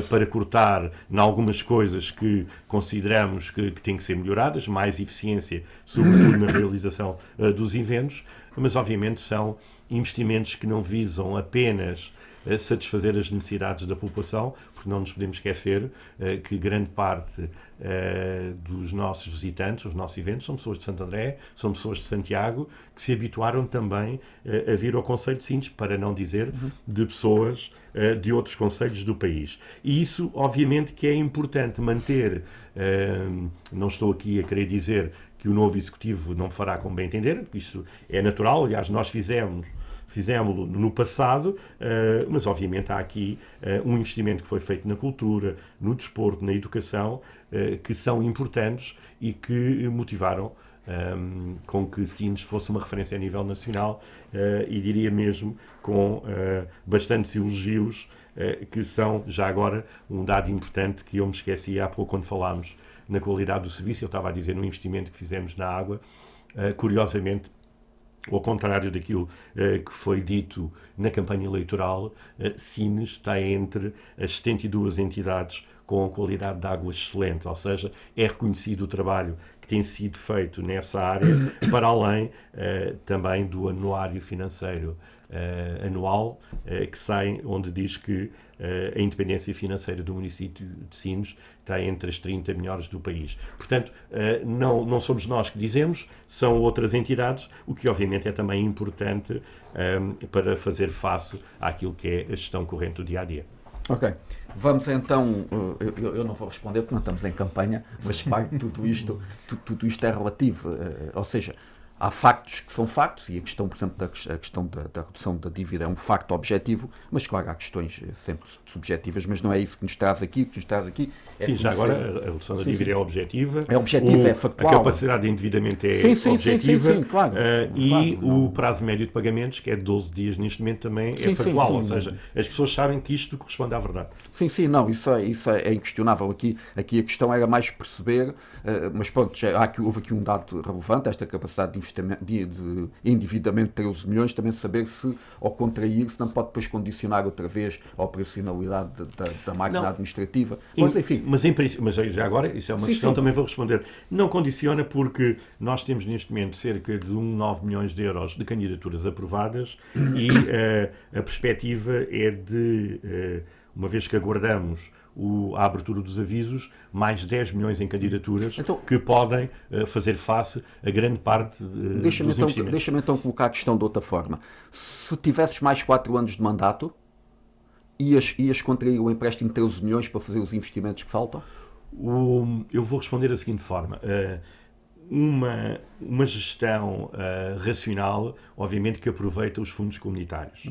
para cortar em algumas coisas que consideramos que têm que ser melhoradas, mais eficiência, sobretudo na realização dos eventos, mas, obviamente, são investimentos que não visam apenas satisfazer as necessidades da população, porque não nos podemos esquecer que grande parte dos nossos visitantes, os nossos eventos, são pessoas de Santo André, são pessoas de Santiago, que se habituaram também a vir ao concelho de Sines, para não dizer de pessoas de outros concelhos do país. E isso, obviamente, que é importante manter. Não estou aqui a querer dizer que o novo Executivo não fará como bem entender, isso é natural, aliás, nós fizemos-lo no passado, mas obviamente há aqui um investimento que foi feito na cultura, no desporto, na educação, que são importantes e que motivaram com que Sines fosse uma referência a nível nacional e diria mesmo com bastantes elogios, que são já agora um dado importante que eu me esqueci há pouco quando falámos na qualidade do serviço. Eu estava a dizer no investimento que fizemos na água, curiosamente, ao contrário daquilo que foi dito na campanha eleitoral, Sines está entre as 72 entidades com a qualidade de água excelente, ou seja, é reconhecido o trabalho que tem sido feito nessa área, para além também do anuário financeiro anual que sai, onde diz que a independência financeira do município de Sines está entre as 30 melhores do país. Portanto, não somos nós que dizemos, são outras entidades, o que obviamente é também importante para fazer face àquilo que é a gestão corrente do dia-a-dia. Ok. Vamos então, eu não vou responder porque não estamos em campanha, mas claro que tudo isto é relativo, ou seja, há factos que são factos, e a questão, por exemplo, a questão da redução da dívida é um facto objetivo, mas claro, há questões sempre subjetivas, mas não é isso que nos traz aqui. É sim, já agora a redução da dívida é objetiva. É objetiva, é factual. A capacidade de endividamento é objetiva. Sim, claro. E claro, o prazo médio de pagamentos, que é de 12 dias neste momento, também é factual. Ou seja, as pessoas sabem que isto corresponde à verdade. Sim, não, isso é inquestionável. Aqui a questão era mais perceber, mas pronto, houve aqui um dado relevante, esta capacidade de endividamento de 13 milhões, também saber se, ao contrair, se não pode depois condicionar outra vez a operacionalidade da máquina administrativa. Mas, enfim. Mas já agora, isso é uma questão, também vou responder. Não condiciona porque nós temos neste momento cerca de 9 milhões de euros de candidaturas aprovadas e a perspectiva é de, uma vez que aguardamos a abertura dos avisos, mais 10 milhões em candidaturas que podem fazer face a grande parte dos investimentos. Deixa-me então colocar a questão de outra forma. Se tivesses mais 4 anos de mandato, ias contrair o empréstimo de 13 milhões para fazer os investimentos que faltam? Eu vou responder da seguinte forma. Uma gestão racional, obviamente que aproveita os fundos comunitários.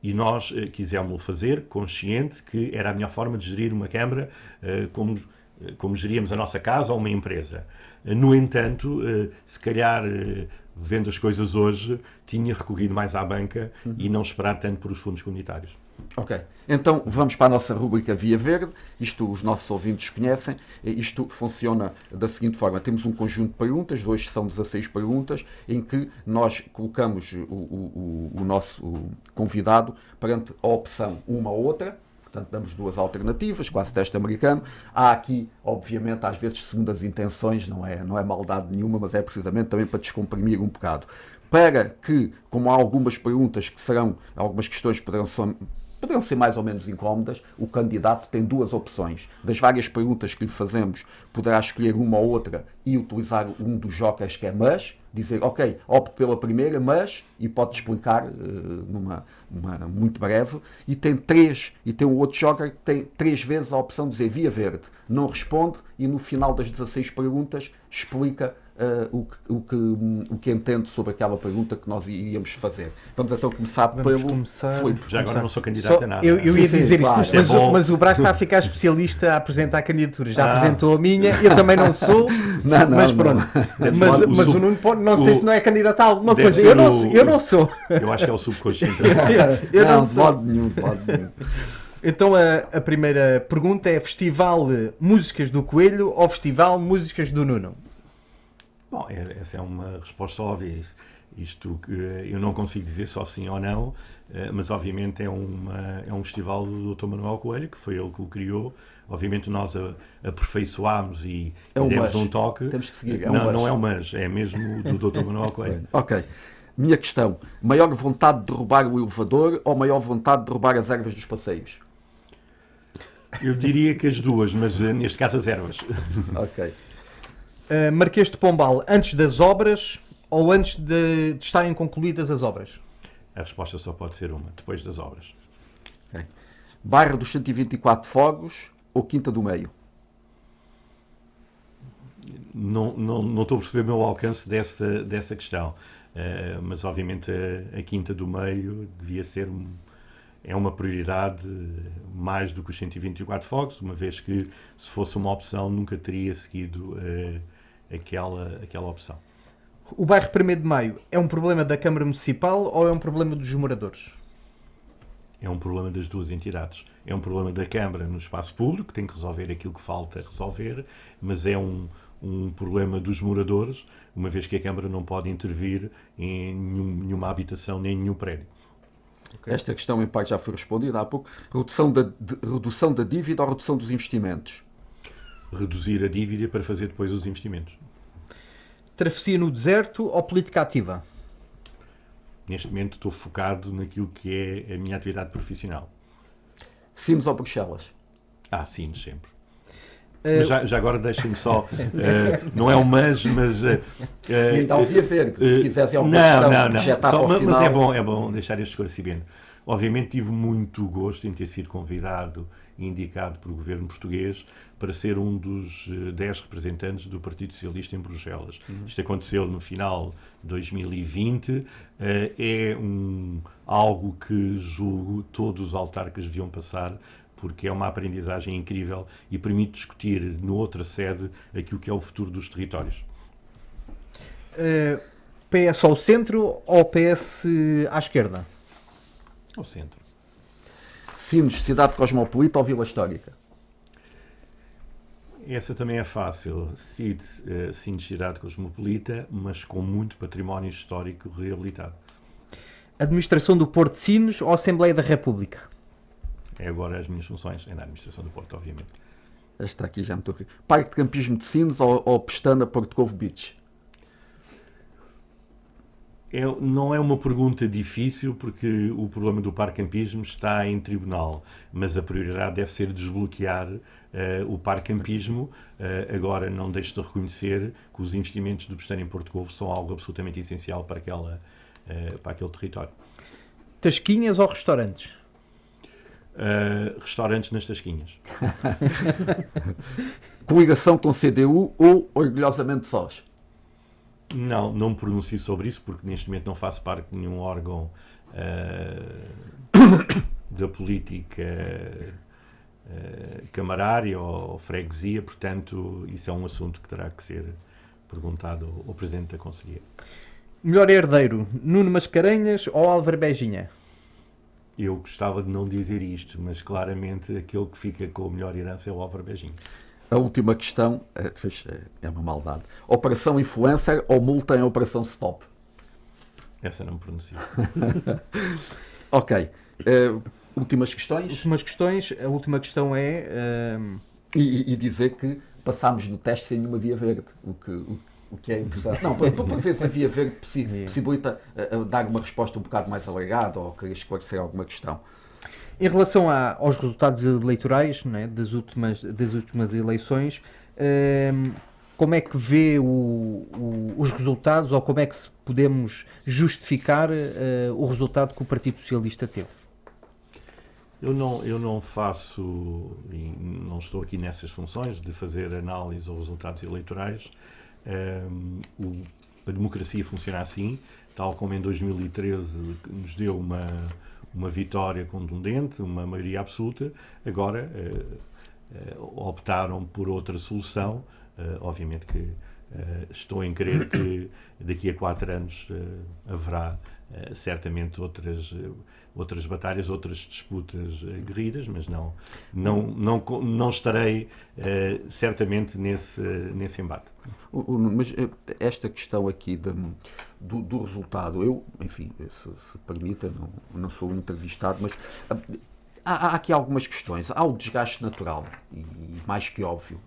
E nós quisemos fazer consciente que era a melhor forma de gerir uma Câmara como geríamos a nossa casa ou uma empresa. No entanto, se calhar, vendo as coisas hoje, tinha recorrido mais à banca e não esperar tanto por os fundos comunitários. Ok, então vamos para a nossa rubrica Via Verde. Isto os nossos ouvintes conhecem. Isto funciona da seguinte forma: temos um conjunto de perguntas, hoje são 16 perguntas, em que nós colocamos o nosso convidado perante a opção uma ou outra. Portanto, damos 2 alternativas, quase teste americano. Há aqui, obviamente, às vezes segundas intenções, não é maldade nenhuma, mas é precisamente também para descomprimir um bocado. Para que, como há algumas perguntas que serão, algumas questões poderão ser mais ou menos incómodas, o candidato tem 2 opções. Das várias perguntas que lhe fazemos, poderá escolher uma ou outra e utilizar um dos jokers que é mas, dizer, ok, opto pela primeira, mas, e pode explicar numa muito breve, e tem um outro joker que tem 3 vezes a opção de dizer Via Verde, não responde, e no final das 16 perguntas explica o que entende sobre aquela pergunta que nós iríamos fazer. Vamos então começar pelo Filipe. Já agora não sou candidato a nada. Eu ia dizer claro. isto, mas o Brás está a ficar especialista a apresentar candidaturas. Já apresentou a minha, eu também não sou, mas pronto. Mas o Nuno pode, não sei se não é candidato a alguma coisa. Eu não sou. Eu acho que é o subconsciente. Eu não sou. Pode nenhum. Então a primeira pergunta é: Festival Músicas do Coelho ou Festival Músicas do Nuno? Bom, essa é uma resposta óbvia. Isto que eu não consigo dizer só sim ou não, mas obviamente é um festival do Dr. Manuel Coelho, que foi ele que o criou. Obviamente nós aperfeiçoámos e demos um toque. Temos que seguir. Não é um mas, é mesmo do Dr. Manuel Coelho. Ok. Minha questão: maior vontade de derrubar o elevador ou maior vontade de derrubar as ervas dos passeios? Eu diria que as duas, mas neste caso as ervas. Ok. Marquês de Pombal, antes das obras ou antes de estarem concluídas as obras? A resposta só pode ser uma, depois das obras. Okay. Bairro dos 124 Fogos ou Quinta do Meio? Não estou a perceber o meu alcance dessa questão, mas obviamente a Quinta do Meio devia ser uma prioridade mais do que os 124 Fogos, uma vez que, se fosse uma opção, nunca teria seguido aquela opção. O bairro 1º de Maio é um problema da Câmara Municipal ou é um problema dos moradores? É um problema das duas entidades. É um problema da Câmara no espaço público, que tem que resolver aquilo que falta resolver, mas é um problema dos moradores, uma vez que a Câmara não pode intervir em nenhuma habitação nem em nenhum prédio. Esta questão, em parte, já foi respondida há pouco. Redução da dívida ou redução dos investimentos? Reduzir a dívida para fazer depois os investimentos. Travessia no deserto ou política ativa? Neste momento estou focado naquilo que é a minha atividade profissional. Sines ou Bruxelas? Sim, sempre. Mas já agora deixem-me só, não é um mas... Então, Via Verde, se quisessem alguma questão projetar para o final... Mas é bom deixar este esclarecimento. Obviamente tive muito gosto em ter sido convidado e indicado pelo governo português para ser um dos 10 representantes do Partido Socialista em Bruxelas. Isto aconteceu no final de 2020. É algo que julgo todos os autarcas deviam passar, porque é uma aprendizagem incrível e permite discutir noutra sede aquilo que é o futuro dos territórios. PS ao centro ou PS à esquerda? Ao centro. Sines, cidade cosmopolita ou vila histórica? Essa também é fácil. Sines, cidade cosmopolita, mas com muito património histórico reabilitado. Administração do Porto de Sines ou Assembleia da República? É agora as minhas funções, é na administração do Porto, obviamente. Esta aqui já me estou a rir. Parque de Campismo de Sines ou Pestana Porto Covo Beach? Não é uma pergunta difícil, porque o problema do Parque Campismo está em tribunal, mas a prioridade deve ser desbloquear o Parque Campismo. Agora, não deixo de reconhecer que os investimentos do Pestana em Porto Covo são algo absolutamente essencial para aquele território. Tasquinhas ou restaurantes? Restaurantes nas Tasquinhas. Coligação com CDU ou orgulhosamente sós? Não me pronuncio sobre isso, porque neste momento não faço parte de nenhum órgão da política camarária ou freguesia, portanto, isso é um assunto que terá que ser perguntado ao Presidente da Conselhia. Melhor herdeiro, Nuno Mascarenhas ou Álvaro Beginha? Eu gostava de não dizer isto, mas claramente aquele que fica com a melhor herança é o Álvaro Beginha. A última questão é uma maldade. Operação Influencer ou multa em Operação Stop? Essa não me pronuncio. Ok. Últimas questões? A última questão é... E dizer que passámos no teste sem nenhuma via verde, o que é interessante. Não, para ver se a via verde possibilita dar uma resposta um bocado mais alargada ou querer esclarecer alguma questão. Em relação aos resultados eleitorais, né, das últimas eleições, como é que vê os resultados, ou como é que podemos justificar o resultado que o Partido Socialista teve? Eu não faço, e não estou aqui nessas funções de fazer análise aos resultados eleitorais. A democracia funciona assim, tal como em 2013 nos deu uma vitória contundente, uma maioria absoluta. Agora optaram por outra solução. Obviamente que estou em crer que daqui a 4 anos haverá certamente outras batalhas, outras disputas aguerridas, mas não estarei certamente nesse embate. Mas esta questão aqui do resultado, enfim, se permita, não sou um entrevistado, mas há aqui algumas questões. Há o desgaste natural, e mais que óbvio.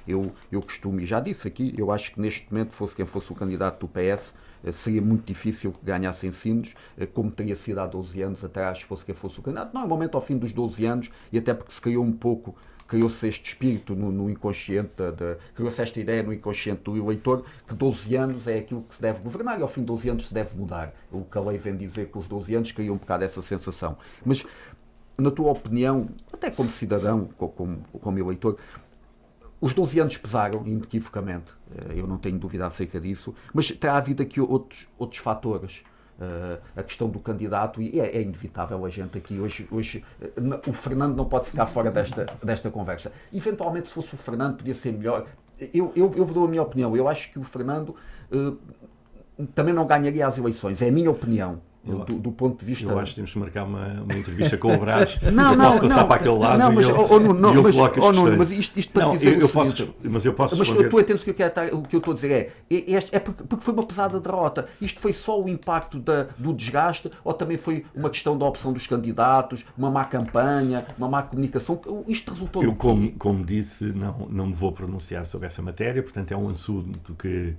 Eu costumo, e já disse aqui, eu acho que neste momento, fosse quem fosse o candidato do PS, seria muito difícil que ganhasse em Sines, como teria sido há 12 anos atrás, fosse quem fosse o candidato. Normalmente, ao fim dos 12 anos, e até porque se criou-se este espírito no inconsciente, criou-se esta ideia no inconsciente do eleitor, que 12 anos é aquilo que se deve governar e ao fim de 12 anos se deve mudar. O que a lei vem dizer que os 12 anos cria um bocado essa sensação. Mas, na tua opinião, até como cidadão, como eleitor, os 12 anos pesaram, inequivocamente, eu não tenho dúvida acerca disso, mas terá havido aqui outros fatores. A questão do candidato, e é inevitável a gente aqui hoje o Fernando não pode ficar fora desta conversa. Eventualmente, se fosse o Fernando, podia ser melhor. Eu dou a minha opinião. Eu acho que o Fernando também não ganharia as eleições, é a minha opinião. do ponto de vista... Eu acho que temos que marcar uma entrevista com o Brás. Não, posso passar para aquele lado mas, e eu coloco as questões. Mas isto para dizer eu posso responder. Tu atendes que o que eu estou a dizer é porque foi uma pesada derrota. Isto foi só o impacto do desgaste ou também foi uma questão da opção dos candidatos, uma má campanha, uma má comunicação? Isto resultou Eu, como disse, não me vou pronunciar sobre essa matéria, portanto é um assunto que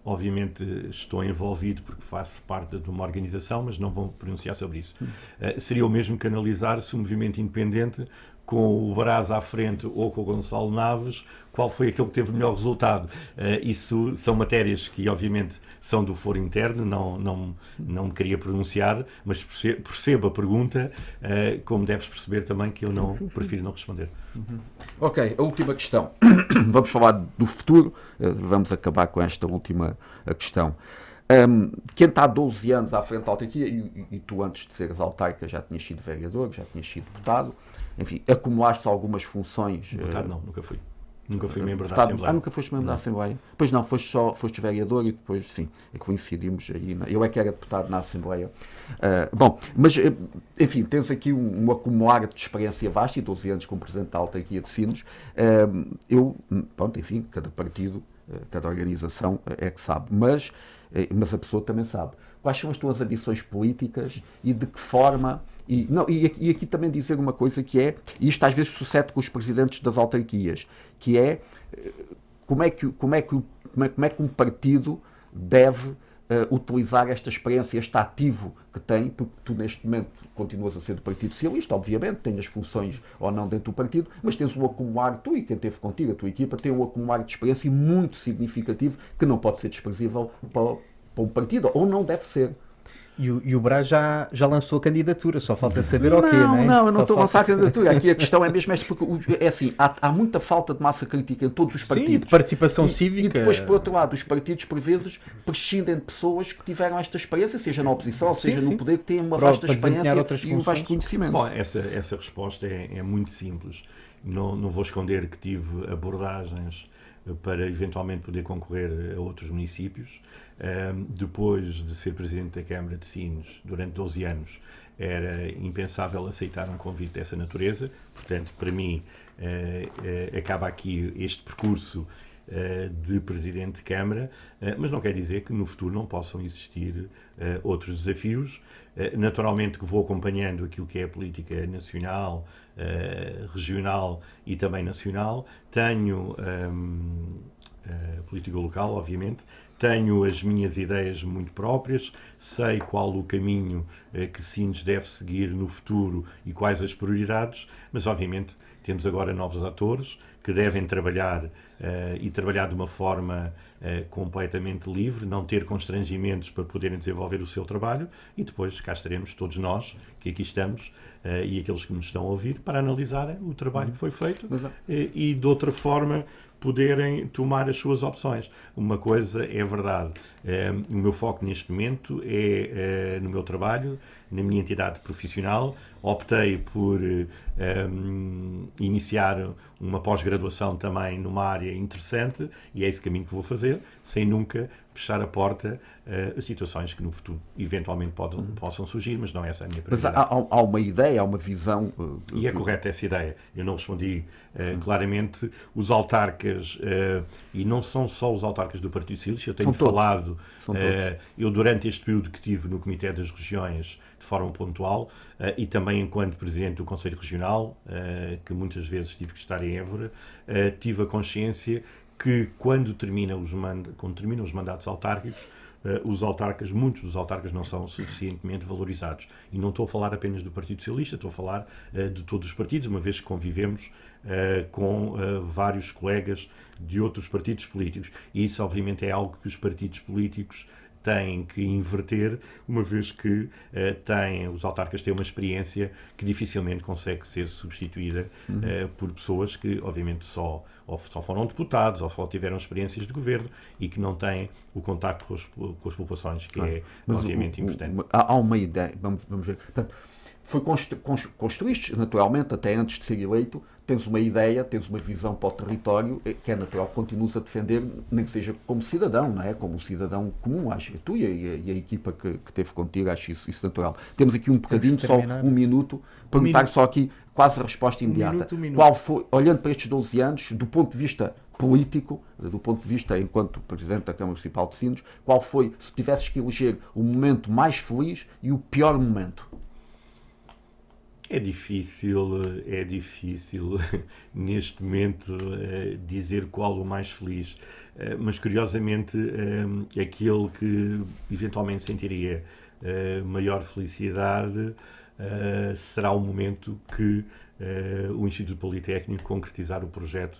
obviamente estou envolvido porque faço parte de uma organização, mas não vou pronunciar sobre isso. Seria o mesmo que analisar se o movimento independente, com o Brás à frente ou com o Gonçalo Naves, qual foi aquele que teve o melhor resultado. Isso são matérias que obviamente são do foro interno, não me queria pronunciar, mas percebo a pergunta, como deves perceber também que eu prefiro não responder. Ok, a última questão. Vamos falar do futuro, vamos acabar com esta última questão. Quem está há 12 anos à frente da autarquia, e tu antes de seres autarca já tinhas sido vereador, já tinhas sido deputado, enfim, acumulaste algumas funções. Deputado não, nunca fui. Nunca fui membro da Assembleia. Nunca foste membro da Assembleia? Pois não, foste vereador e depois, sim, coincidimos aí. Eu é que era deputado na Assembleia. Bom, mas, enfim, tens aqui um acumular de experiência vasta e 12 anos como presidente da autarquia de Sines. Pronto, enfim, cada partido, cada organização é que sabe, mas a pessoa também sabe. Quais são as tuas ambições políticas e de que forma... E aqui também dizer uma coisa que é, e isto às vezes sucede com os presidentes das autarquias, que é como é que um partido deve utilizar esta experiência, este ativo que tem, porque tu neste momento continuas a ser do Partido Socialista, obviamente, tens as funções ou não dentro do partido, mas tens um acumular, tu e quem esteve contigo, a tua equipa, tem um acumular de experiência muito significativo que não pode ser desprezível para um partido, ou não deve ser. E o Brás já lançou a candidatura, só falta saber o quê, não é? Não, eu não estou a lançar a candidatura. Aqui a questão é mesmo esta, porque é assim, há muita falta de massa crítica em todos os partidos. Sim, de participação cívica. E depois, por outro lado, os partidos, por vezes, prescindem de pessoas que tiveram esta experiência, seja na oposição, seja no poder, que têm uma vasta experiência e um vasto conhecimento. Bom, essa resposta é muito simples. Não vou esconder que tive abordagens para eventualmente poder concorrer a outros municípios. Depois de ser Presidente da Câmara de Sines durante 12 anos, era impensável aceitar um convite dessa natureza. Portanto, para mim, acaba aqui este percurso de Presidente de Câmara, mas não quer dizer que no futuro não possam existir outros desafios. Naturalmente que vou acompanhando aquilo que é a política nacional, regional e também nacional. Tenho política local, obviamente. Tenho as minhas ideias muito próprias, sei qual o caminho que Sines deve seguir no futuro e quais as prioridades, mas obviamente temos agora novos atores que devem trabalhar e trabalhar de uma forma completamente livre, não ter constrangimentos para poderem desenvolver o seu trabalho e depois cá estaremos todos nós, que aqui estamos, e aqueles que nos estão a ouvir, para analisarem o trabalho que foi feito e de outra forma poderem tomar as suas opções. Uma coisa é verdade, o meu foco neste momento é no meu trabalho, na minha entidade profissional. Optei por iniciar uma pós-graduação também numa área interessante e é esse caminho que vou fazer, sem nunca fechar a porta a situações que no futuro eventualmente possam surgir, mas não é essa a minha prioridade. Mas há uma ideia, há uma visão... E é correta essa ideia. Eu não respondi claramente. Os autarcas, e não são só os autarcas do Partido Socialista, eu tenho falado, eu durante este período que tive no Comitê das Regiões, de forma pontual, e também enquanto Presidente do Conselho Regional, que muitas vezes tive que estar em Évora, tive a consciência que quando terminam os mandatos autárquicos, muitos dos autarcas não são suficientemente valorizados. E não estou a falar apenas do Partido Socialista, estou a falar de todos os partidos, uma vez que convivemos com vários colegas de outros partidos políticos. E isso, obviamente, é algo que os partidos políticos têm que inverter, uma vez que os autarcas têm uma experiência que dificilmente consegue ser substituída por pessoas que, obviamente, só foram deputados ou só tiveram experiências de governo e que não têm o contacto com as populações, que é obviamente importante. Há uma ideia, vamos ver. Portanto, construíste, naturalmente, até antes de ser eleito, tens uma ideia, tens uma visão para o território, que é natural que continues a defender, nem que seja como cidadão, não é? Como cidadão comum, acho que tu e a equipa que teve contigo, acho isso natural. Temos aqui um bocadinho, só um minuto, perguntar só aqui, quase a resposta imediata. Qual foi, olhando para estes 12 anos, do ponto de vista político, do ponto de vista enquanto Presidente da Câmara Municipal de Sines, qual foi, se tivesses que eleger, o momento mais feliz e o pior momento? É difícil neste momento dizer qual o mais feliz, mas curiosamente aquele que eventualmente sentiria maior felicidade será o momento que o Instituto Politécnico concretizar o projeto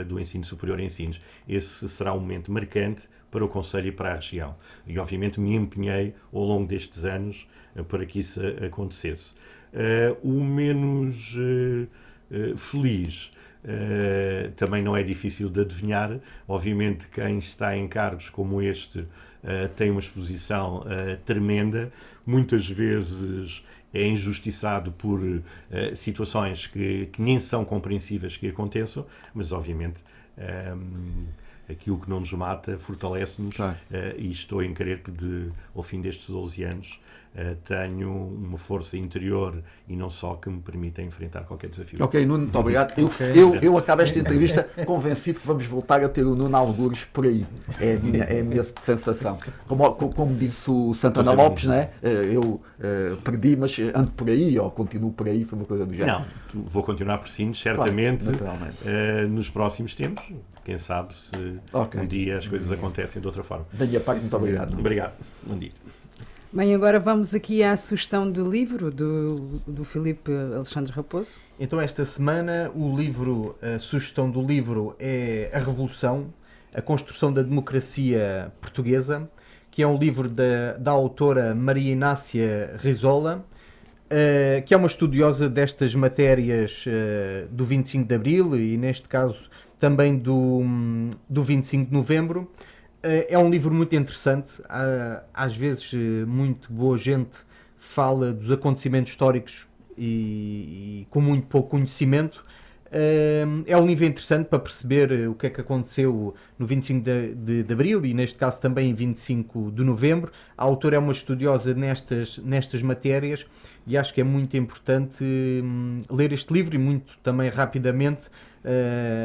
do ensino superior em Sines. Esse será um momento marcante para o Conselho e para a região. E obviamente me empenhei ao longo destes anos para que isso acontecesse. O menos feliz também não é difícil de adivinhar. Obviamente quem está em cargos como este tem uma exposição tremenda, muitas vezes é injustiçado por situações que nem são compreensíveis que aconteçam, mas obviamente aquilo que não nos mata fortalece-nos, e estou em crer que ao fim destes 12 anos tenho uma força interior e não só que me permita enfrentar qualquer desafio. Ok, Nuno, muito obrigado. Eu acabo esta entrevista convencido que vamos voltar a ter o Nuno algures por aí. É a minha sensação. Como disse o Santana Lopes, né? Eu perdi, mas ando por aí, ou continuo por aí, foi uma coisa do género. Não, vou continuar por Sines, certamente, claro, nos próximos tempos. Quem sabe se um dia as coisas acontecem de outra forma. Da minha parte, muito obrigado. Obrigado. Bom dia. Bem, agora vamos aqui à sugestão do livro do Filipe Alexandre Raposo. Então esta semana a sugestão do livro é A Revolução, a Construção da Democracia Portuguesa, que é um livro da autora Maria Inácia Rizola, que é uma estudiosa destas matérias do 25 de Abril e neste caso também do 25 de Novembro. É um livro muito interessante, às vezes muito boa gente fala dos acontecimentos históricos e com muito pouco conhecimento. É um livro interessante para perceber o que é que aconteceu no 25 de Abril e neste caso também em 25 de Novembro. A autora é uma estudiosa nestas matérias e acho que é muito importante ler este livro e muito também rapidamente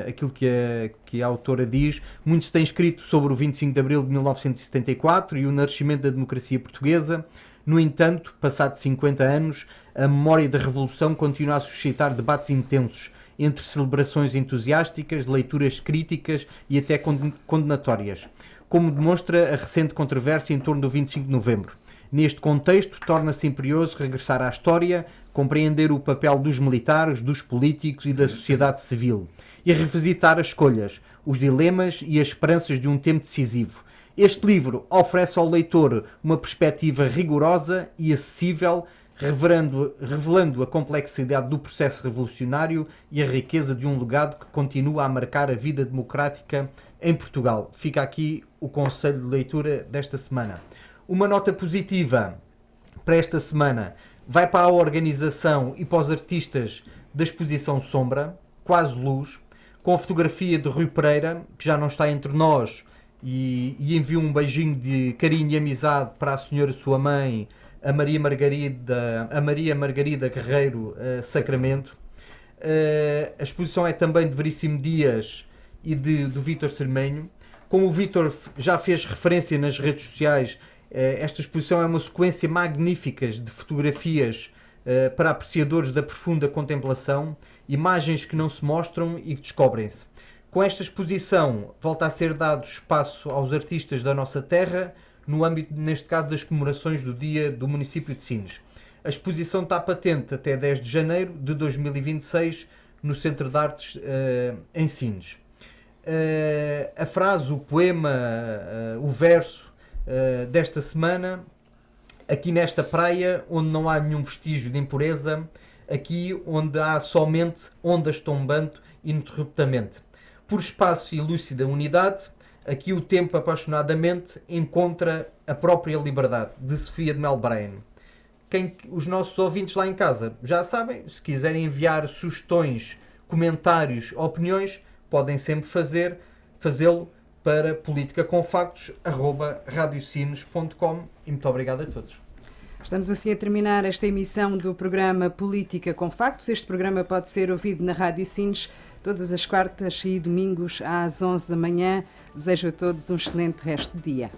aquilo que a autora diz. Muito se tem escrito sobre o 25 de Abril de 1974 e o nascimento da democracia portuguesa. No entanto, passados 50 anos, a memória da Revolução continua a suscitar debates intensos entre celebrações entusiásticas, leituras críticas e até condenatórias, como demonstra a recente controvérsia em torno do 25 de Novembro. Neste contexto, torna-se imperioso regressar à história, compreender o papel dos militares, dos políticos e da sociedade civil e revisitar as escolhas, os dilemas e as esperanças de um tempo decisivo. Este livro oferece ao leitor uma perspectiva rigorosa e acessível, revelando a complexidade do processo revolucionário e a riqueza de um legado que continua a marcar a vida democrática em Portugal. Fica aqui o conselho de leitura desta semana. Uma nota positiva para esta semana vai para a organização e para os artistas da exposição Sombra, Quase Luz, com a fotografia de Rui Pereira, que já não está entre nós, e envio um beijinho de carinho e amizade para a senhora sua mãe, a Maria Margarida Guerreiro Sacramento. A exposição é também de Veríssimo Dias e do Vítor Cermenho. Como o Vítor já fez referência nas redes sociais, esta exposição é uma sequência magnífica de fotografias para apreciadores da profunda contemplação, imagens que não se mostram e que descobrem-se. Com esta exposição volta a ser dado espaço aos artistas da nossa terra, no âmbito, neste caso, das comemorações do Dia do Município de Sines. A exposição está patente até 10 de janeiro de 2026 no Centro de Artes em Sines. A frase, o poema, o verso desta semana: aqui nesta praia onde não há nenhum vestígio de impureza, aqui onde há somente ondas tombando ininterruptamente. Por espaço e lúcida unidade, aqui o tempo apaixonadamente encontra a própria liberdade, de Sofia de Melbrain. Os nossos ouvintes lá em casa já sabem, se quiserem enviar sugestões comentários, opiniões, podem sempre fazê-lo para politicaconfactos@radiosinos.com e muito obrigado a todos. Estamos assim a terminar esta emissão do programa Política com Factos. Este programa pode ser ouvido na Rádio Sines todas as quartas e domingos às 11 da manhã. Desejo a todos um excelente resto de dia.